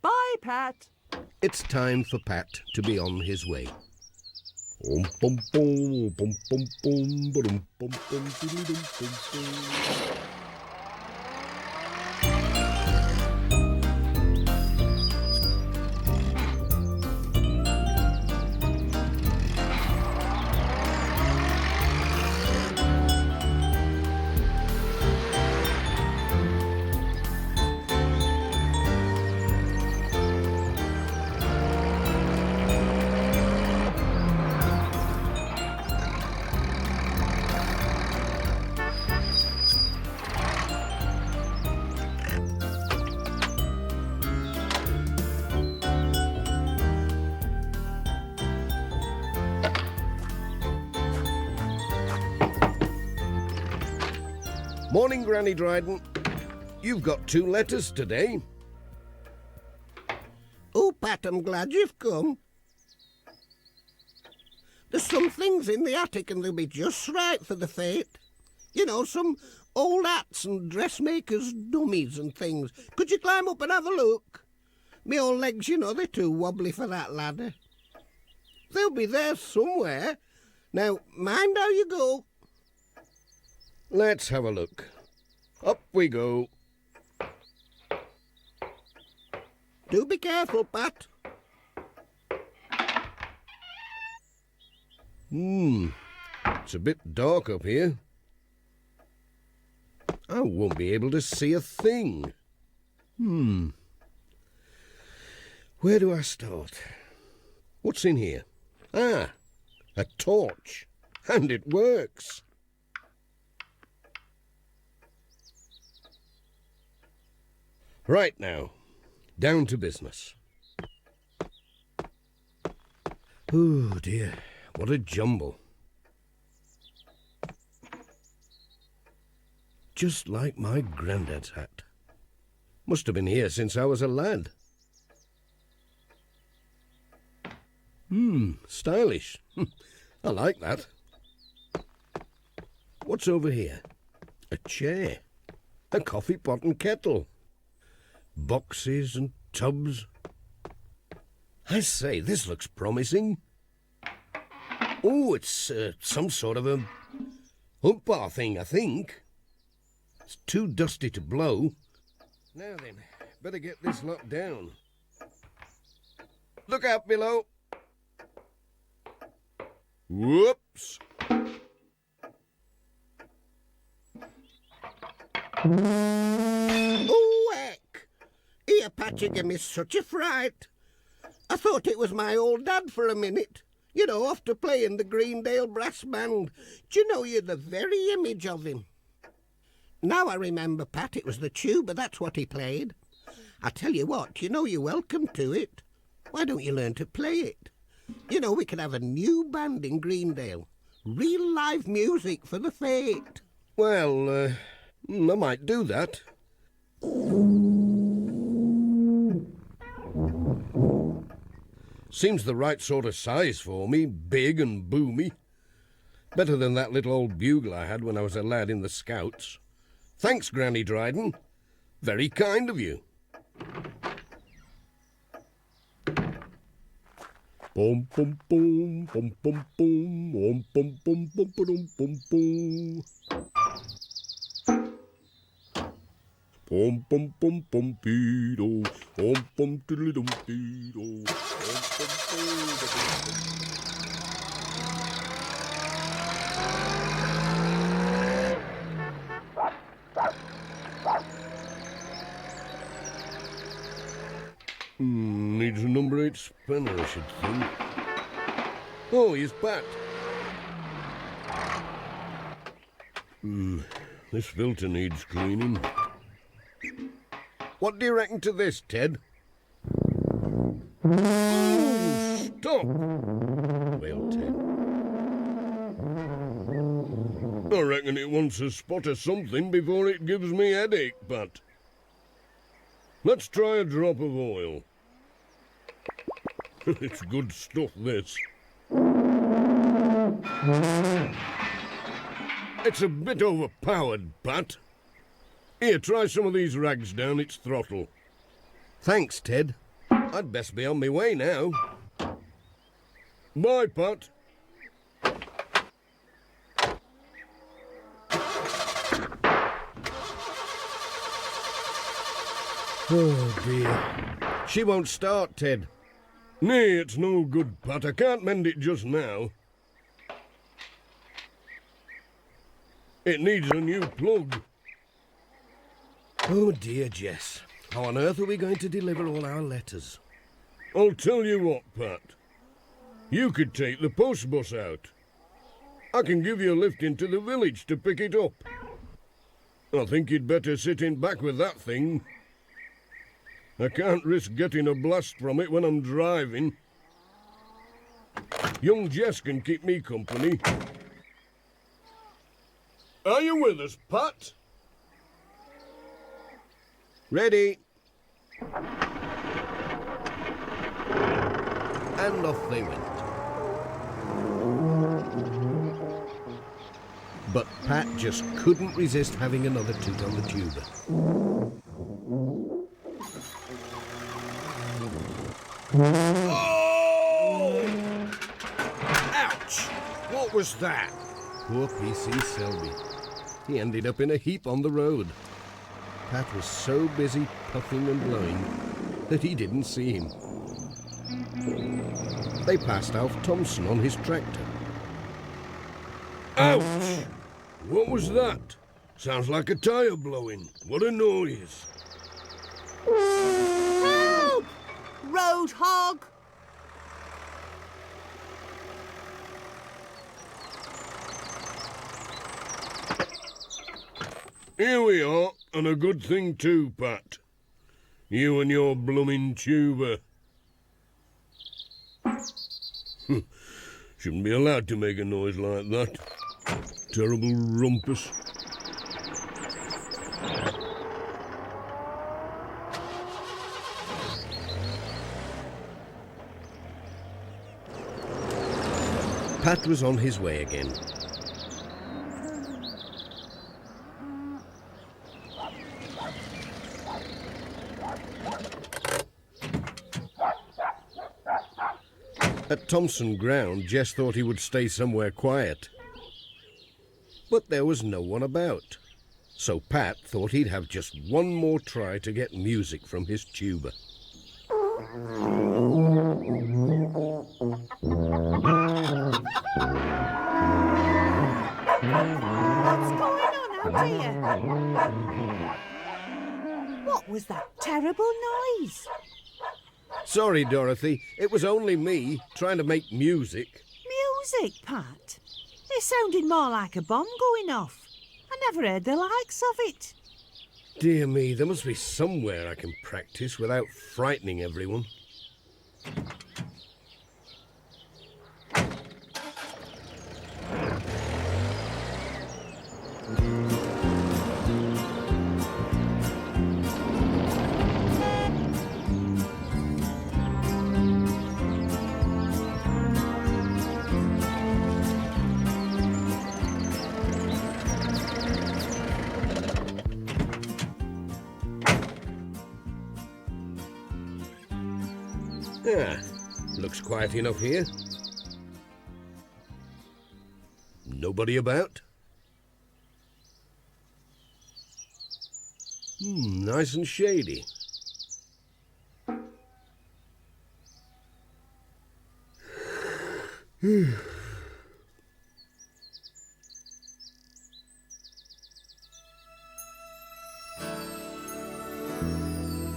Bye, Pat. It's time for Pat to be on his way. Morning, Granny Dryden. You've got 2 letters today. Oh, Pat, I'm glad you've come. There's some things in the attic and they'll be just right for the fete. You know, some old hats and dressmakers' dummies and things. Could you climb up and have a look? Me old legs, you know, they're too wobbly for that ladder. They'll be there somewhere. Now, mind how you go. Let's have a look. Up we go. Do be careful, Pat. It's a bit dark up here. I won't be able to see a thing. Where do I start? What's in here? Ah, a torch. And it works. Right now, down to business. Oh dear, what a jumble. Just like my granddad's hat. Must have been here since I was a lad. Stylish. I like that. What's over here? A chair. A coffee pot and kettle. Boxes and tubs. I say, this looks promising. Oh, it's some sort of a hump bar thing, I think. It's too dusty to blow. Now then, better get this locked down. Look out below. Whoops. Oh, heck! Here, Pat, you give me such a fright. I thought it was my old dad for a minute. You know, after playing the Greendale brass band. Do you know, you're the very image of him. Now I remember, Pat, it was the tuba, that's what he played. I tell you what, you know, you're welcome to it. Why don't you learn to play it? You know, we could have a new band in Greendale. Real live music for the fete. Well, I might do that. Seems the right sort of size for me, big and boomy. Better than that little old bugle I had when I was a lad in the Scouts. Thanks, Granny Dryden. Very kind of you. Bum bum bum bum bum bum bum bum bum bum bum bum. Bum bum bum bum beedo, bum bum diddly dum beedo, needs a number 8 spanner, I should think. Oh, he's Pat. This filter needs cleaning. What do you reckon to this, Ted? Oh, stop! Well, Ted. I reckon it wants a spot of something before it gives me headache, Pat. Let's try a drop of oil. It's good stuff, this. It's a bit overpowered, Pat. Here, try some of these rags down its throttle. Thanks, Ted. I'd best be on my way now. Bye, Pat. Oh, dear. She won't start, Ted. Nay, it's no good, Pat. I can't mend it just now. It needs a new plug. Oh, dear, Jess. How on earth are we going to deliver all our letters? I'll tell you what, Pat. You could take the post bus out. I can give you a lift into the village to pick it up. I think you'd better sit in back with that thing. I can't risk getting a blast from it when I'm driving. Young Jess can keep me company. Are you with us, Pat? Ready. And off they went. But Pat just couldn't resist having another toot on the tuba. Oh! Ouch! What was that? Poor P.C. Selby. He ended up in a heap on the road. Pat was so busy puffing and blowing that he didn't see him. They passed Alf Thompson on his tractor. Ouch! What was that? Sounds like a tyre blowing. What a noise. Help! Road hog! Here we are, and a good thing too, Pat. You and your bloomin' tuba. Shouldn't be allowed to make a noise like that. Terrible rumpus. Pat was on his way again. At Thompson Ground, Jess thought he would stay somewhere quiet. But there was no one about. So Pat thought he'd have just one more try to get music from his tuba. What's going on out here? What was that terrible noise? Sorry, Dorothy. It was only me, trying to make music. Music, Pat? It sounded more like a bomb going off. I never heard the likes of it. Dear me, there must be somewhere I can practice without frightening everyone. Looks quiet enough here. Nobody about? Nice and shady.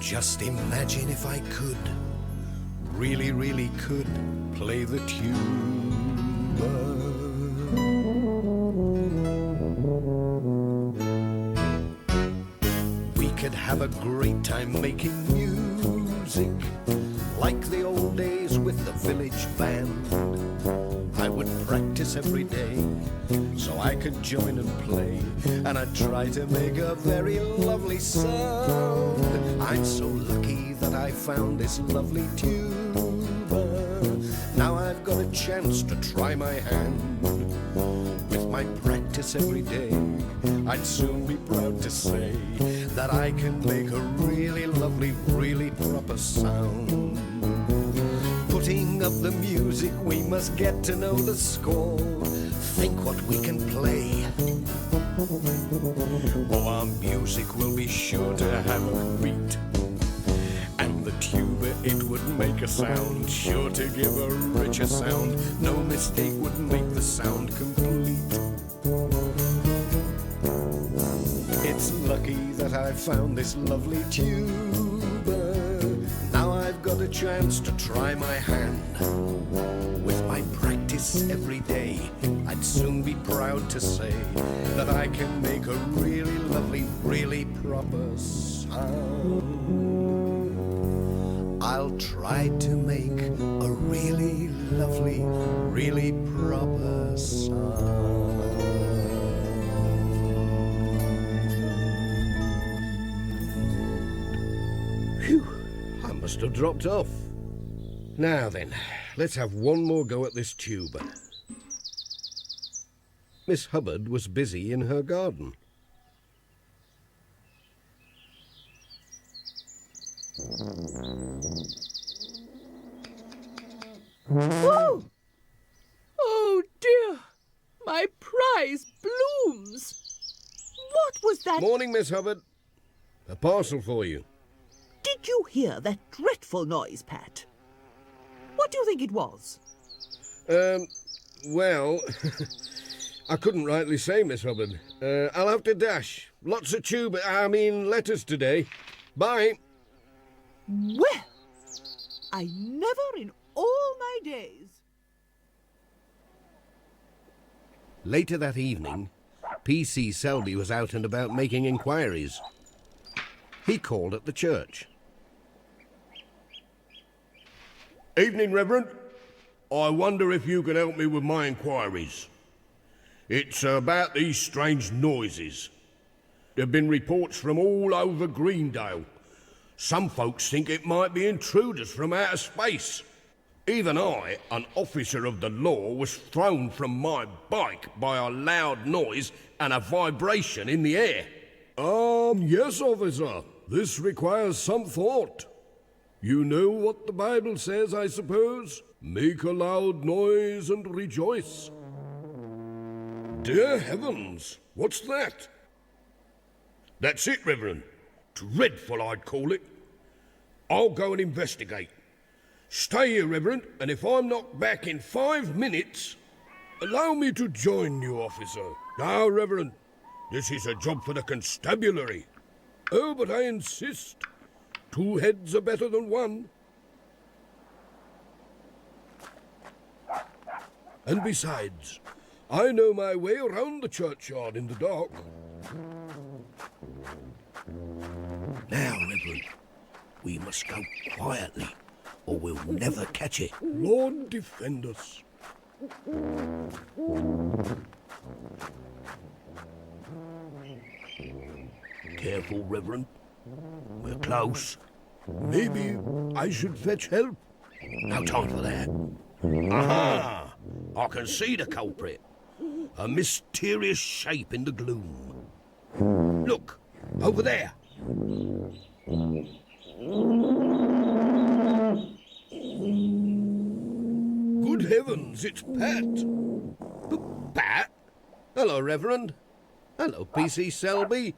Just imagine if I could, really, really could, play the tuba. We could have a great time making music, like the old days with the village band. I would practice every day, so I could join and play, and I'd try to make a very lovely sound. I'm so lucky that I found this lovely tuba. Now I've got a chance to try my hand. With my practice every day, I'd soon be proud to say that I can make a really lovely, really proper sound. Putting up the music, we must get to know the score. Think what we can play. Oh, our music will be sure to have a beat. And the tuba, it would make a sound, sure to give a richer sound. No mistake would make the sound complete. It's lucky that I found this lovely tuba. Now I've got a chance to try my hand. With my practice every day, I'd soon be proud to say that I can make a really lovely, really proper sound. I'll try to make a really lovely, really proper sound. Phew, I must have dropped off. Now then, let's have one more go at this tuba. Miss Hubbard was busy in her garden. Oh! Oh dear! My prize blooms! What was that? Morning, Miss Hubbard. A parcel for you. Did you hear that dreadful noise, Pat? What do you think it was? Well, I couldn't rightly say, Miss Hubbard. I'll have to dash. Lots of letters today. Bye. Well, I never in all my days. Later that evening, P.C. Selby was out and about making inquiries. He called at the church. Evening, Reverend. I wonder if you can help me with my inquiries. It's about these strange noises. There have been reports from all over Greendale. Some folks think it might be intruders from outer space. Even I, an officer of the law, was thrown from my bike by a loud noise and a vibration in the air. Yes, officer. This requires some thought. You know what the Bible says, I suppose? Make a loud noise and rejoice. Dear heavens, what's that? That's it, Reverend. Dreadful, I'd call it. I'll go and investigate. Stay here, Reverend, and if I'm not back in 5 minutes... Allow me to join you, officer. Now, Reverend, this is a job for the constabulary. Oh, but I insist. 2 heads are better than 1. And besides, I know my way around the churchyard in the dark. Now, Reverend, we must go quietly, or we'll never catch it. Lord defend us. Careful, Reverend. We're close. Maybe I should fetch help. No time for that. Aha! I can see the culprit. A mysterious shape in the gloom. Look, over there. Good heavens, it's Pat. Pat? Hello, Reverend. Hello, P.C. Selby.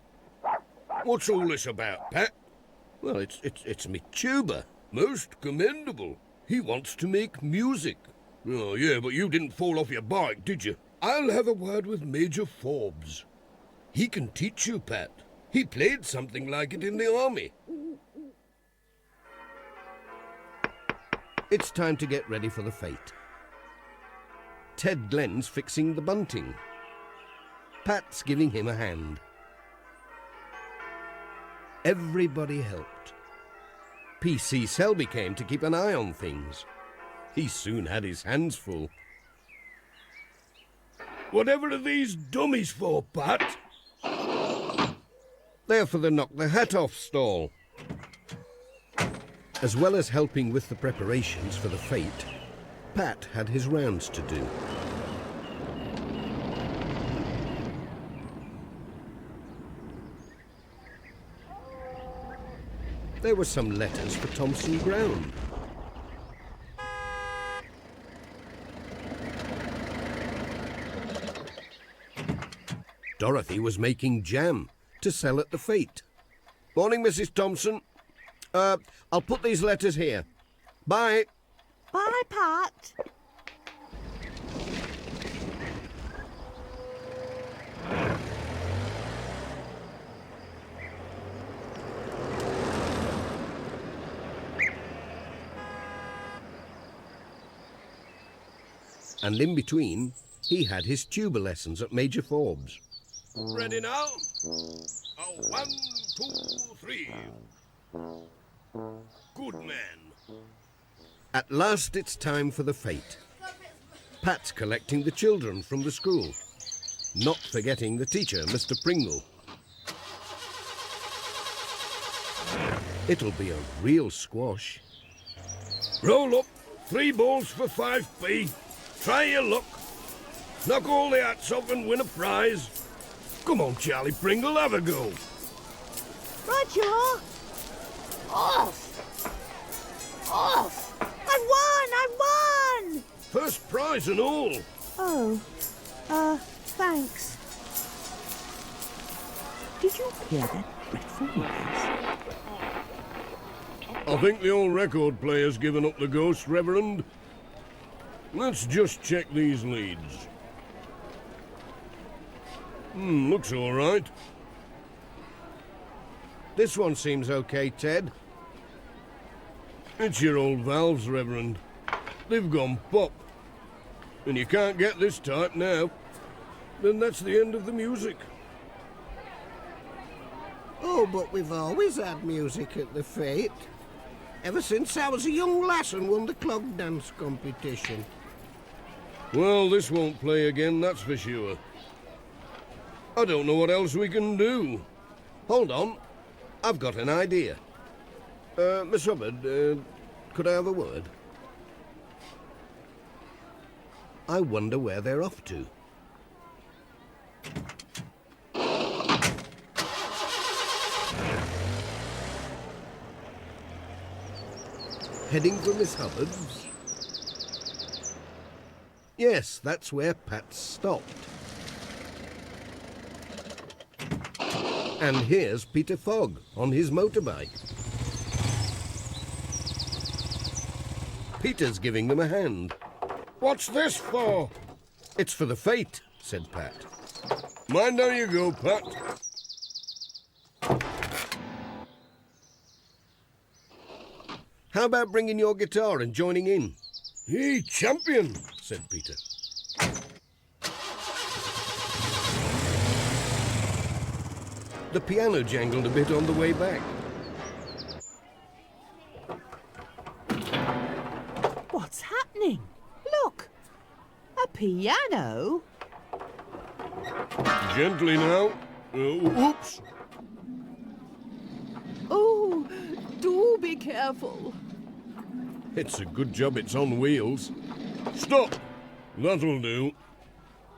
What's all this about, Pat? Well, it's me tuba. Most commendable. He wants to make music. Oh, yeah, but you didn't fall off your bike, did you? I'll have a word with Major Forbes. He can teach you, Pat. He played something like it in the army. It's time to get ready for the fete. Ted Glenn's fixing the bunting. Pat's giving him a hand. Everybody helped. P.C. Selby came to keep an eye on things. He soon had his hands full. Whatever are these dummies for, Pat? They're for the Knock the Hat Off stall. As well as helping with the preparations for the fete, Pat had his rounds to do. There were some letters for Thompson Ground. Dorothy was making jam to sell at the fete. Morning, Mrs. Thompson. I'll put these letters here. Bye. Bye, Pat. And in between, he had his tuba lessons at Major Forbes. Ready now? 1, 2, 3. Good man. At last it's time for the fete. Pat's collecting the children from the school, not forgetting the teacher, Mr. Pringle. It'll be a real squash. Roll up. 3 balls for 5p. Try your luck. Knock all the hats off and win a prize. Come on, Charlie Pringle, have a go. Roger. Off. Off. I won. First prize and all. Oh, thanks. Did you hear that dreadful noise? I think the old record player's given up the ghost, Reverend. Let's just check these leads. Looks all right. This one seems okay, Ted. It's your old valves, Reverend. They've gone pop. And you can't get this type now. Then that's the end of the music. Oh, but we've always had music at the fete. Ever since I was a young lass and won the clog dance competition. Well, this won't play again, that's for sure. I don't know what else we can do. Hold on. I've got an idea. Miss Hubbard, could I have a word? I wonder where they're off to. Heading for Miss Hubbard's? Yes, that's where Pat stopped. And here's Peter Fogg on his motorbike. Peter's giving them a hand. What's this for? It's for the fete, said Pat. Mind how you go, Pat. How about bringing your guitar and joining in? Hey, champion, said Peter. The piano jangled a bit on the way back. What's happening? Look! A piano? Gently now. Oops. Oh, do be careful. It's a good job it's on wheels. Stop! That'll do.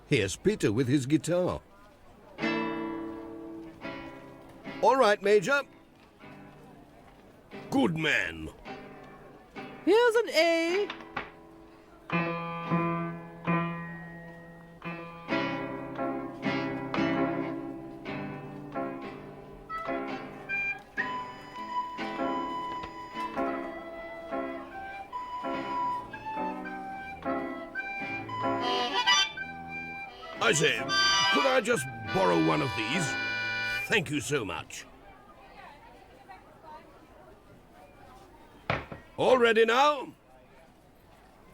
Here's Peter with his guitar. All right, Major. Good man. Here's an A. I say, could I just borrow one of these? Thank you so much. All ready now?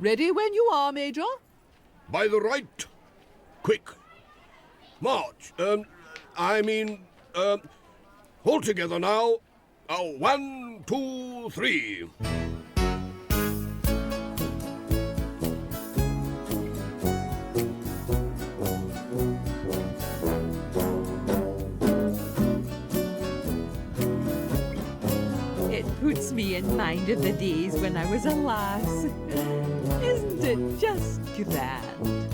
Ready when you are, Major. By the right. Quick. March. Hold together now. 1, 2, 3. It puts me in mind of the days when I was a lass. Isn't it just grand?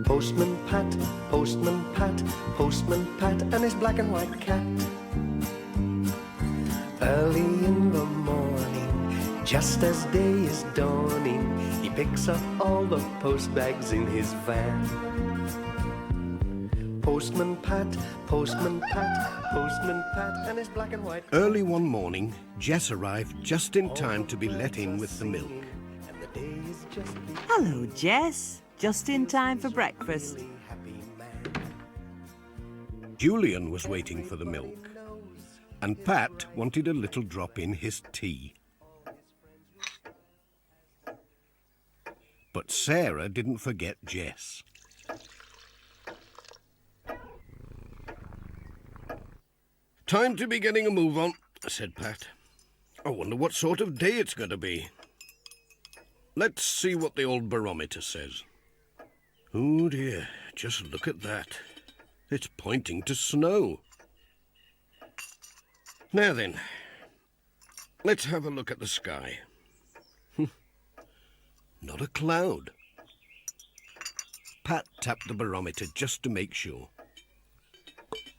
Postman Pat, Postman Pat, Postman Pat and his black and white cat. Early in the morning, just as day is dawning, he picks up all the post bags in his van. Postman Pat, Postman Pat, Postman Pat and his black and white cat. Early one morning, Jess arrived just in time to be let in with the milk. And the day is just Hello, Jess. Just in time for breakfast. happy man. Julian was waiting for the milk, and Pat wanted a little drop in his tea. But Sarah didn't forget Jess. Time to be getting a move on, said Pat. I wonder what sort of day it's going to be. Let's see what the old barometer says. Oh dear, just look at that. It's pointing to snow. Now then, let's have a look at the sky. Not a cloud. Pat tapped the barometer just to make sure.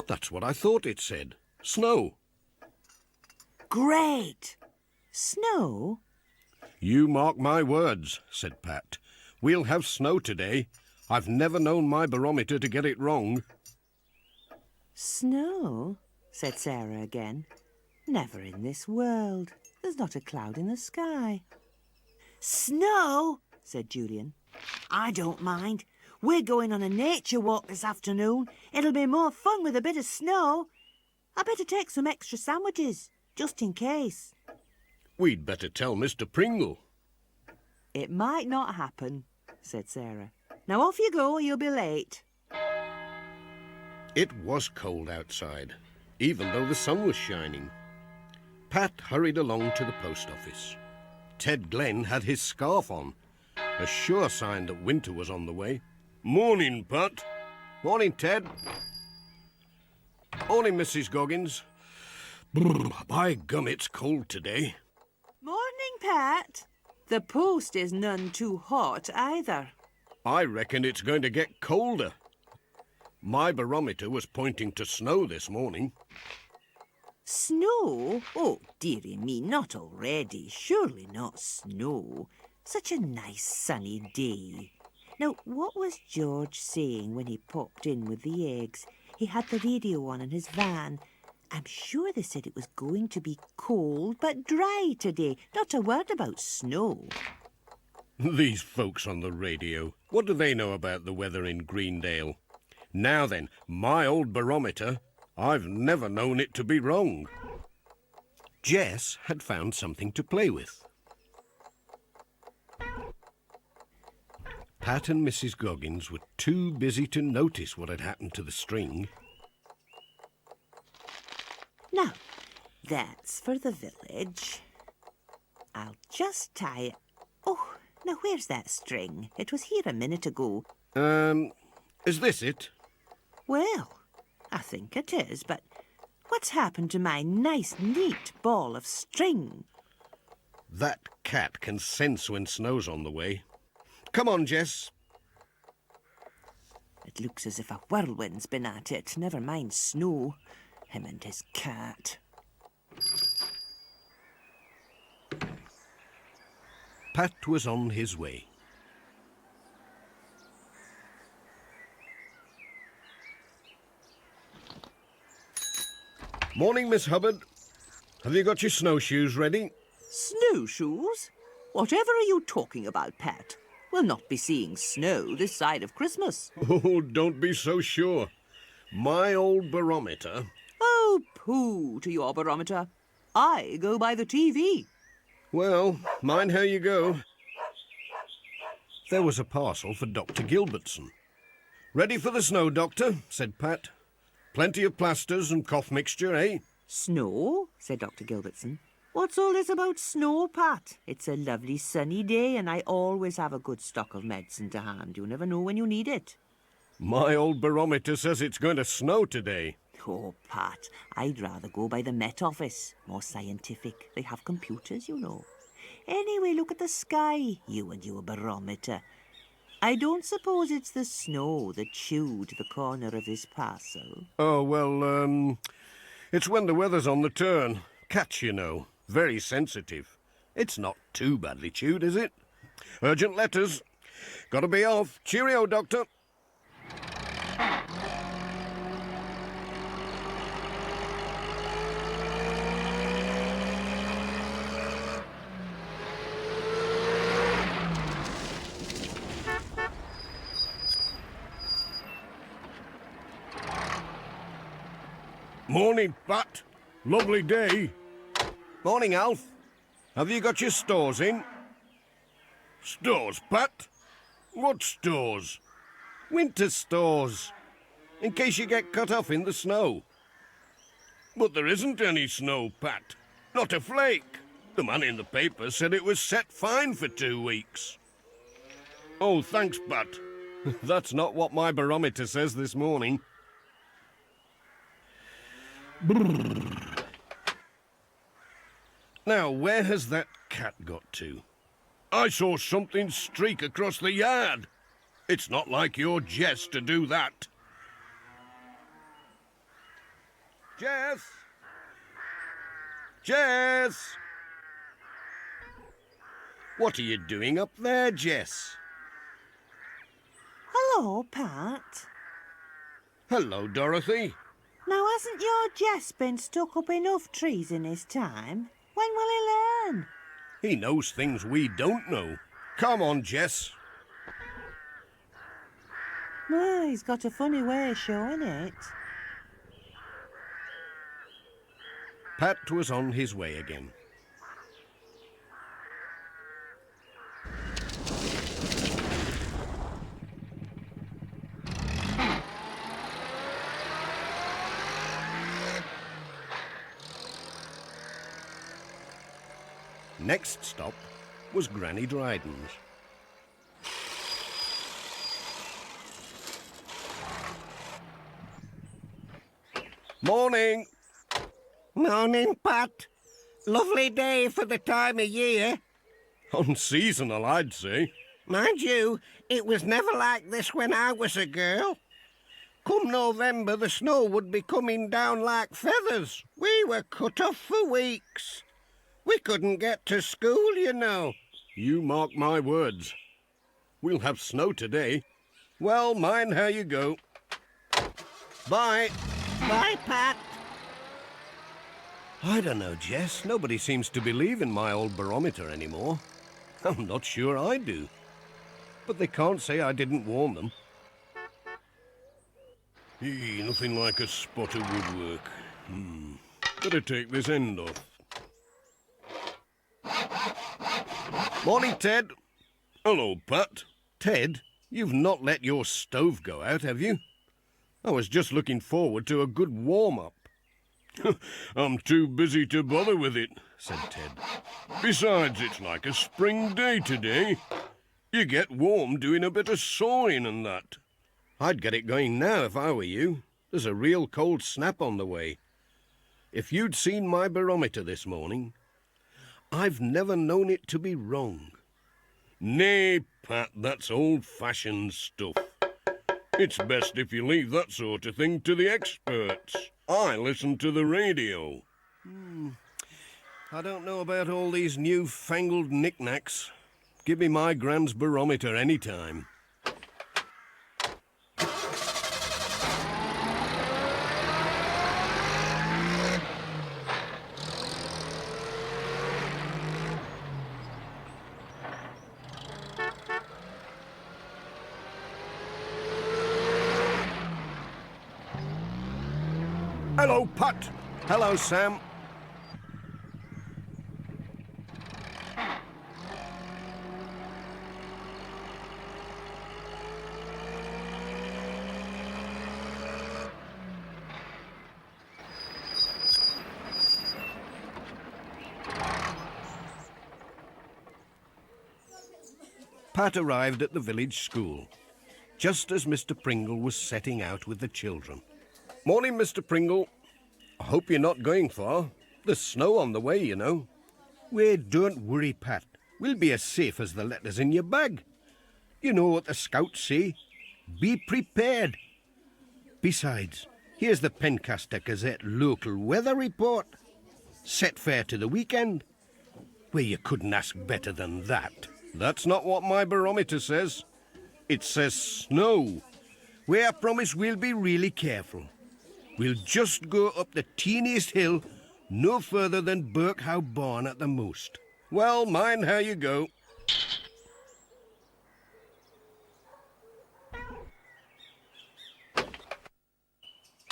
That's what I thought it said. Snow. Great! Snow? You mark my words, said Pat. We'll have snow today. I've never known my barometer to get it wrong. Snow? Said Sarah again. Never in this world. There's not a cloud in the sky. Snow? Said Julian. I don't mind. We're going on a nature walk this afternoon. It'll be more fun with a bit of snow. I better take some extra sandwiches, just in case. We'd better tell Mr. Pringle. It might not happen, said Sarah. Now off you go, or you'll be late. It was cold outside, even though the sun was shining. Pat hurried along to the post office. Ted Glenn had his scarf on, a sure sign that winter was on the way. Morning, Pat. Morning, Ted. Morning, Mrs. Goggins. Brr, by gum, it's cold today. Morning, Pat. The post is none too hot either. I reckon it's going to get colder. My barometer was pointing to snow this morning. Snow? Oh, dearie me, not already. Surely not snow. Such a nice sunny day. Now, what was George saying when he popped in with the eggs? He had the radio on in his van. I'm sure they said it was going to be cold but dry today. Not a word about snow. These folks on the radio, what do they know about the weather in Greendale? Now then, my old barometer, I've never known it to be wrong. Jess had found something to play with. Pat and Mrs. Goggins were too busy to notice what had happened to the string. Now, that's for the village. I'll just tie it. Oh, now where's that string? It was here a minute ago. Is this it? Well, I think it is, but what's happened to my nice, neat ball of string? That cat can sense when snow's on the way. Come on, Jess. It looks as if a whirlwind's been at it, never mind snow. Him and his cat. Pat was on his way. Morning, Miss Hubbard. Have you got your snowshoes ready? Snowshoes? Whatever are you talking about, Pat? We'll not be seeing snow this side of Christmas. Oh, don't be so sure. My old barometer... Oh, pooh to your barometer. I go by the TV. Well, mind how you go. There was a parcel for Dr. Gilbertson. Ready for the snow, Doctor, said Pat. Plenty of plasters and cough mixture, eh? Snow? Said Dr. Gilbertson. What's all this about snow, Pat? It's a lovely sunny day and I always have a good stock of medicine to hand. You never know when you need it. My old barometer says it's going to snow today. Oh, Pat, I'd rather go by the Met Office. More scientific. They have computers, you know. Anyway, look at the sky, you and your barometer. I don't suppose it's the snow that chewed the corner of this parcel. Oh, well, it's when the weather's on the turn. Cats, you know. Very sensitive. It's not too badly chewed, is it? Urgent letters. Gotta be off. Cheerio, Doctor. Morning, Pat. Lovely day. Morning, Alf. Have you got your stores in? Stores, Pat? What stores? Winter stores. In case you get cut off in the snow. But there isn't any snow, Pat. Not a flake. The man in the paper said it was set fine for 2 weeks. Oh, thanks, Pat. That's not what my barometer says this morning. Now, where has that cat got to? I saw something streak across the yard. It's not like your Jess to do that. Jess! Jess! What are you doing up there, Jess? Hello, Pat. Hello, Dorothy. Now, hasn't your Jess been stuck up enough trees in his time? When will he learn? He knows things we don't know. Come on, Jess. Well, he's got a funny way of showing it. Pat was on his way again. Next stop was Granny Dryden's. Morning! Morning, Pat. Lovely day for the time of year. Unseasonal, I'd say. Mind you, it was never like this when I was a girl. Come November, the snow would be coming down like feathers. We were cut off for weeks. We couldn't get to school, you know. You mark my words. We'll have snow today. Well, mind how you go. Bye. Bye, Pat. I don't know, Jess. Nobody seems to believe in my old barometer anymore. I'm not sure I do. But they can't say I didn't warn them. Nothing like a spot of woodwork. Better take this end off. Morning, Ted. Hello, Pat. Ted, you've not let your stove go out, have you? I was just looking forward to a good warm-up. I'm too busy to bother with it, said Ted. Besides, it's like a spring day today. You get warm doing a bit of sawing and that. I'd get it going now if I were you. There's a real cold snap on the way. If you'd seen my barometer this morning, I've never known it to be wrong. Nay, Pat, that's old-fashioned stuff. It's best if you leave that sort of thing to the experts. I listen to the radio. I don't know about all these new-fangled knickknacks. Give me my Grand's barometer any time. Hello, Pat. Hello, Sam. Pat arrived at the village school, just as Mr. Pringle was setting out with the children. Morning, Mr. Pringle. I hope you're not going far. There's snow on the way, you know. Well, don't worry, Pat. We'll be as safe as the letters in your bag. You know what the scouts say. Be prepared. Besides, here's the Pencaster Gazette local weather report. Set fair to the weekend. Well, you couldn't ask better than that. That's not what my barometer says. It says snow. Well, I promise we'll be really careful. We'll just go up the teeniest hill, no further than Birkhow Barn at the most. Well, mind how you go.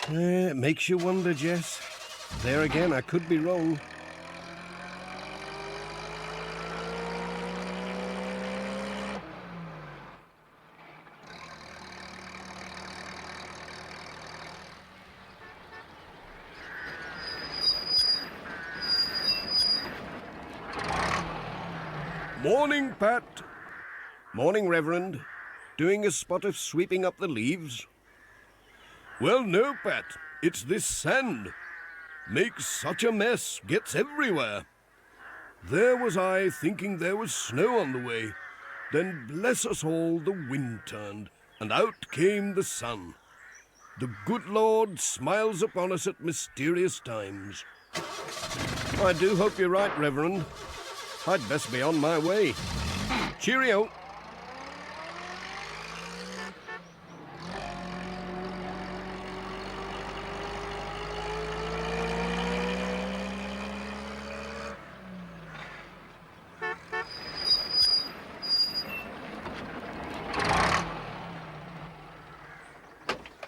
It makes you wonder, Jess. There again, I could be wrong. Morning, Pat. Morning, Reverend. Doing a spot of sweeping up the leaves? Well, no, Pat. It's this sand. Makes such a mess. Gets everywhere. There was I thinking there was snow on the way. Then, bless us all, the wind turned, and out came the sun. The good Lord smiles upon us at mysterious times. I do hope you're right, Reverend. I'd best be on my way. Cheerio.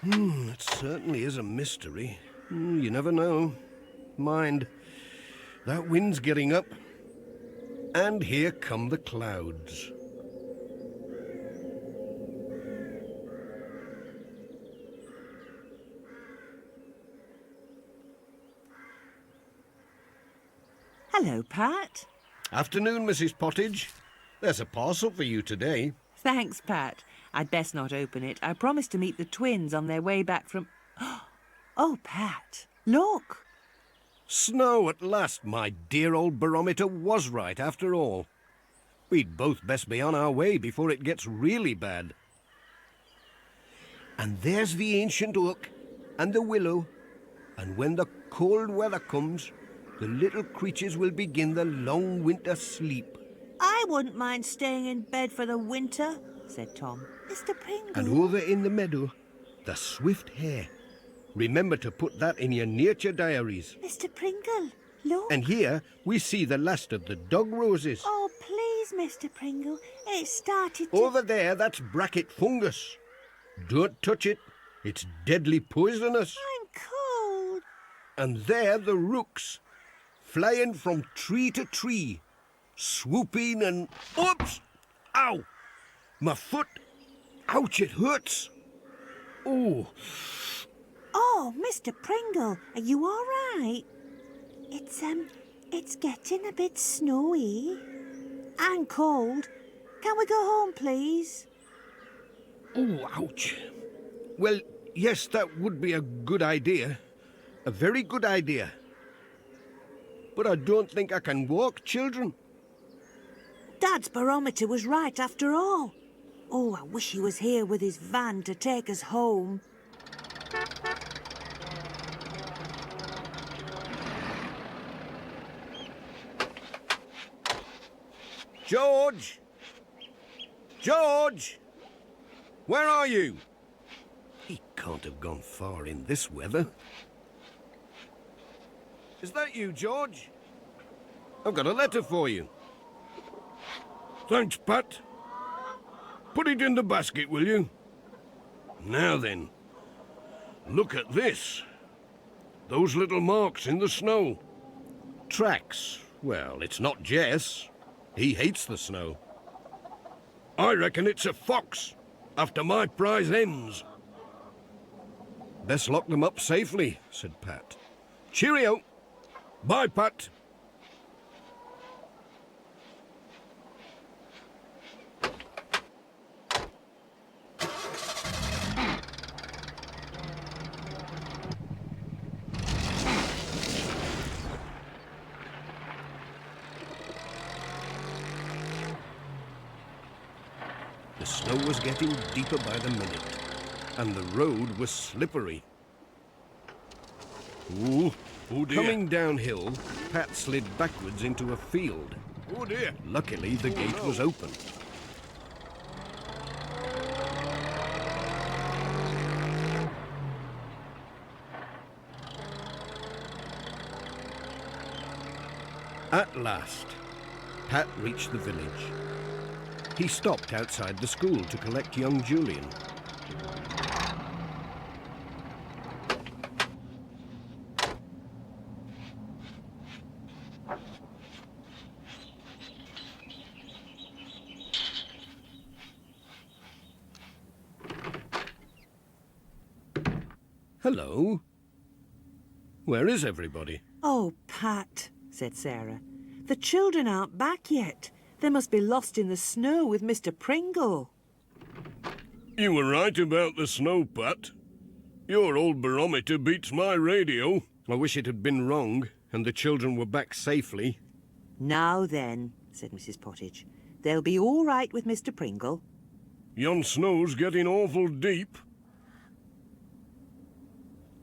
It certainly is a mystery. You never know. Mind, that wind's getting up. And here come the clouds. Hello, Pat. Afternoon, Mrs. Pottage. There's a parcel for you today. Thanks, Pat. I'd best not open it. I promised to meet the twins on their way back from... Oh, Pat, look. Snow at last. My dear old barometer was right after all. We'd both best be on our way before it gets really bad. And there's the ancient oak and the willow. And when the cold weather comes, the little creatures will begin the long winter sleep. I wouldn't mind staying in bed for the winter, said Tom. Mr. Pringle. And over in the meadow, the swift hare. Remember to put that in your nature diaries. Mr. Pringle, look. And here we see the last of the dog roses. Oh, please, Mr. Pringle. It started to... Over there, that's bracket fungus. Don't touch it. It's deadly poisonous. I'm cold. And there the rooks, flying from tree to tree, swooping and... Oops! Ow! My foot! Ouch, it hurts! Oh! Oh, Mr. Pringle, are you all right? It's getting a bit snowy and cold. Can we go home, please? Oh, ouch. Well, yes, that would be a good idea. A very good idea. But I don't think I can walk, children. Dad's barometer was right after all. Oh, I wish he was here with his van to take us home. George! George! Where are you? He can't have gone far in this weather. Is that you, George? I've got a letter for you. Thanks, Pat. Put it in the basket, will you? Now then, Look at this. Those little marks in the snow. tracks. Well, it's not Jess. He hates the snow. I reckon it's a fox, after my prize hens. Best lock them up safely, said Pat. Cheerio. Bye, Pat. The snow was getting deeper by the minute, and the road was slippery. Oh dear. Coming downhill, Pat slid backwards into a field. Oh dear. Luckily, the gate was open. At last, Pat reached the village. He stopped outside the school to collect young Julian. Hello. Where is everybody? Oh, Pat, said Sarah. The children aren't back yet. They must be lost in the snow with Mr. Pringle. You were right about the snow, Pat. Your old barometer beats my radio. I wish it had been wrong and the children were back safely. Now then, said Mrs. Pottage, they'll be all right with Mr. Pringle. Yon snow's getting awful deep.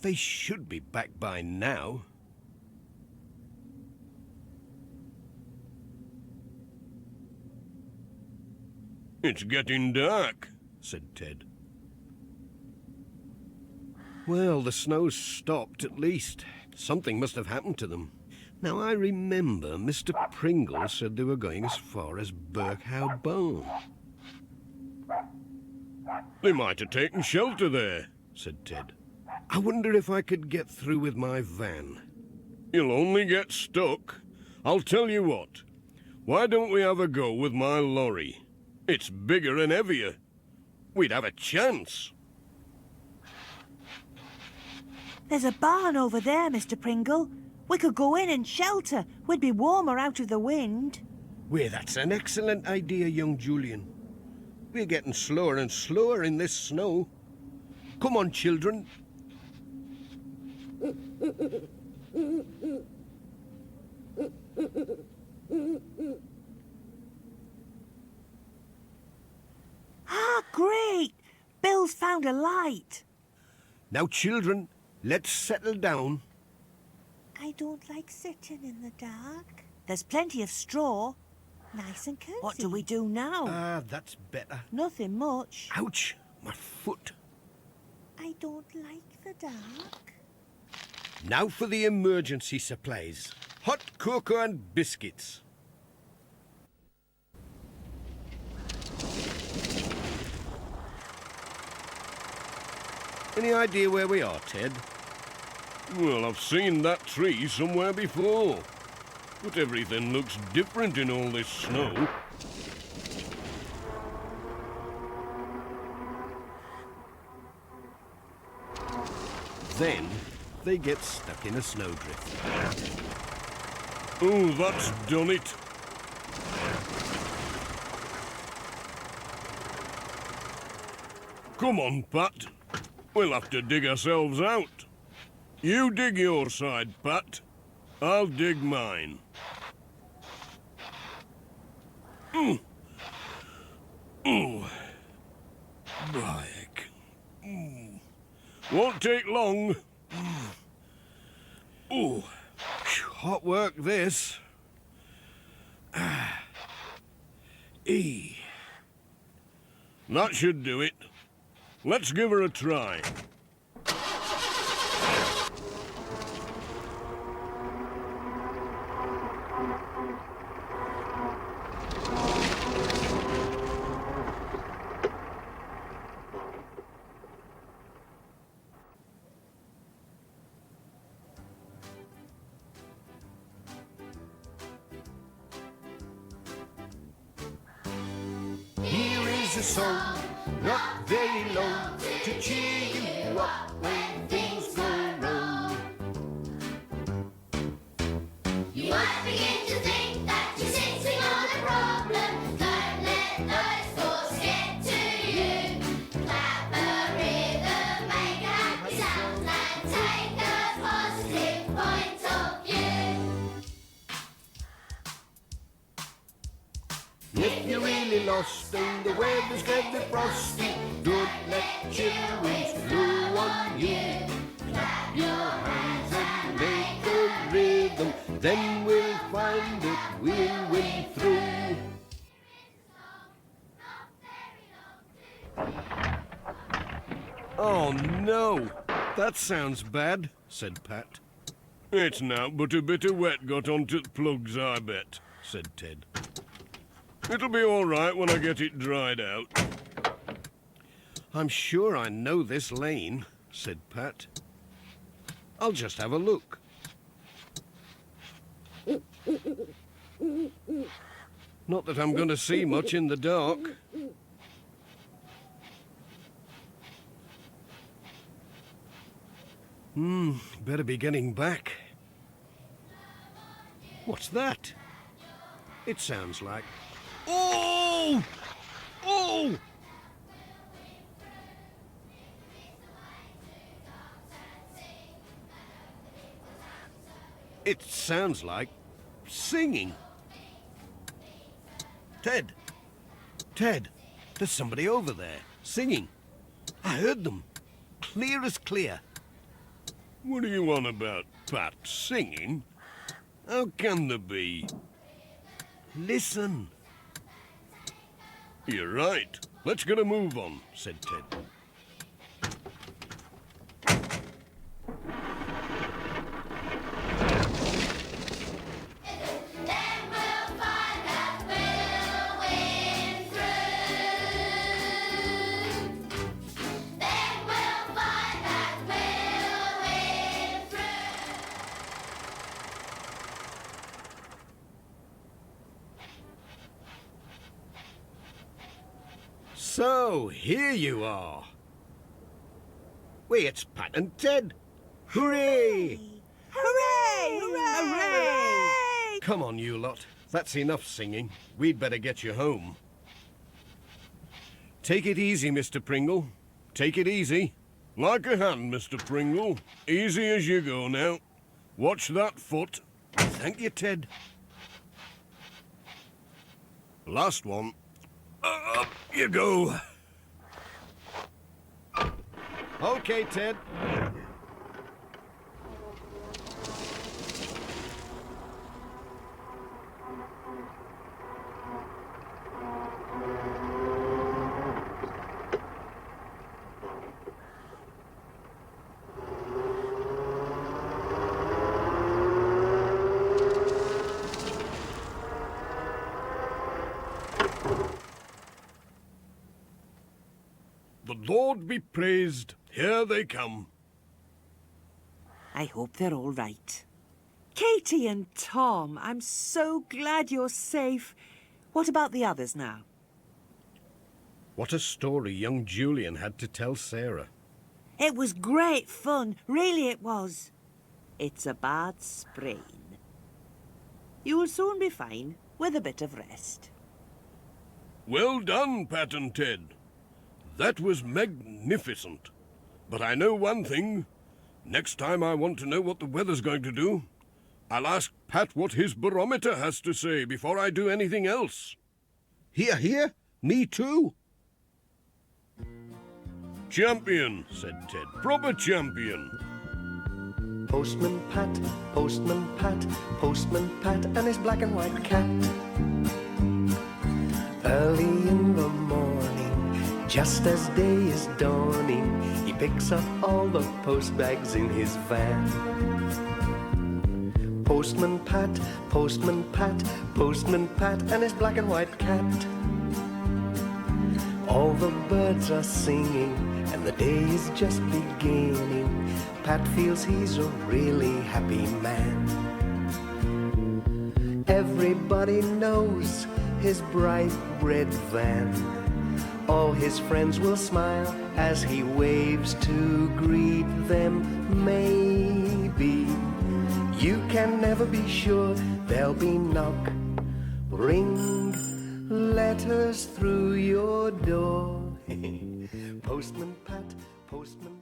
They should be back by now. It's getting dark, said Ted. Well, the snow's stopped at least. Something must have happened to them. Now, I remember Mr. Pringle said they were going as far as Birkhow Bone. They might have taken shelter there. said Ted. I wonder if I could get through with my van. You'll only get stuck. I'll tell you what. Why don't we have a go with my lorry? It's bigger and heavier. We'd have a chance. There's a barn over there, Mr. Pringle. We could go in and shelter. We'd be warmer out of the wind. Well, that's an excellent idea, young Julian. We're getting slower and slower in this snow. Come on, children. Ah, great! Bill's found a light. Now, children, let's settle down. I don't like sitting in the dark. There's plenty of straw. Nice and cozy. What do we do now? Ah, that's better. Nothing much. Ouch, my foot. I don't like the dark. Now for the emergency supplies. Hot cocoa and biscuits. Any idea where we are, Ted? Well, I've seen that tree somewhere before. But everything looks different in all this snow. Then they get stuck in a snowdrift. Oh, that's done it. Come on, Pat. We'll have to dig ourselves out. You dig your side, Pat. I'll dig mine. Back. Won't take long. Oh, hot work this. That should do it. Let's give her a try. Here is a song, not very long, to cheer you up when things go wrong. You might begin to think that you're sitting on a problem. Don't let those thoughts get to you. Clap a rhythm, make a happy sound, and take a positive point of view. If you're really lost and the weather's getting frosty, don't let children screw on you. Clap your hands and make a rhythm, then we'll find it, we'll win through. Oh, no. That sounds bad, said Pat. It's now but a bit of wet got onto the plugs, I bet, Said Ted. It'll be all right when I get it dried out. I'm sure I know this lane, said Pat. I'll just have a look. Not that I'm going to see much in the dark. Better be getting back. What's that? It sounds like... Oh! Oh! It sounds like singing. Ted! Ted! There's somebody over there, singing. I heard them. Clear as clear. What are you on about, Pat? Singing? How can there be? Listen, You're right. Let's get a move on. said Ted. Then we'll find that we'll win through. Then we'll find So, here you are. Why, it's Pat and Ted. Hooray! Hooray! Hooray! Come on, you lot. That's enough singing. We'd better get you home. Take it easy, Mr. Pringle. Take it easy. Like a hand, Mr. Pringle. Easy as you go now. Watch that foot. Thank you, Ted. Last one. Up you go. Okay, Ted. The Lord be praised. Here they come. I hope they're all right. Katie and Tom, I'm so glad you're safe. What about the others now? What a story young Julian had to tell Sarah. It was great fun, really it was. It's a bad sprain. You'll soon be fine with a bit of rest. Well done, Pat and Ted. That was magnificent. But I know one thing. Next time I want to know what the weather's going to do, I'll ask Pat what his barometer has to say before I do anything else. Hear, hear? Me too. Champion, said Ted. Proper champion. Postman Pat, Postman Pat, Postman Pat and his black and white cat. Early in the morning, just as day is dawning, he picks up all the post bags in his van. Postman Pat, Postman Pat, Postman Pat and his black and white cat. All the birds are singing and the day is just beginning. Pat feels he's a really happy man. Everybody knows his bright red van. All his friends will smile as he waves to greet them. Maybe you can never be sure there'll be knock, ring, letters through your door. Postman Pat, Postman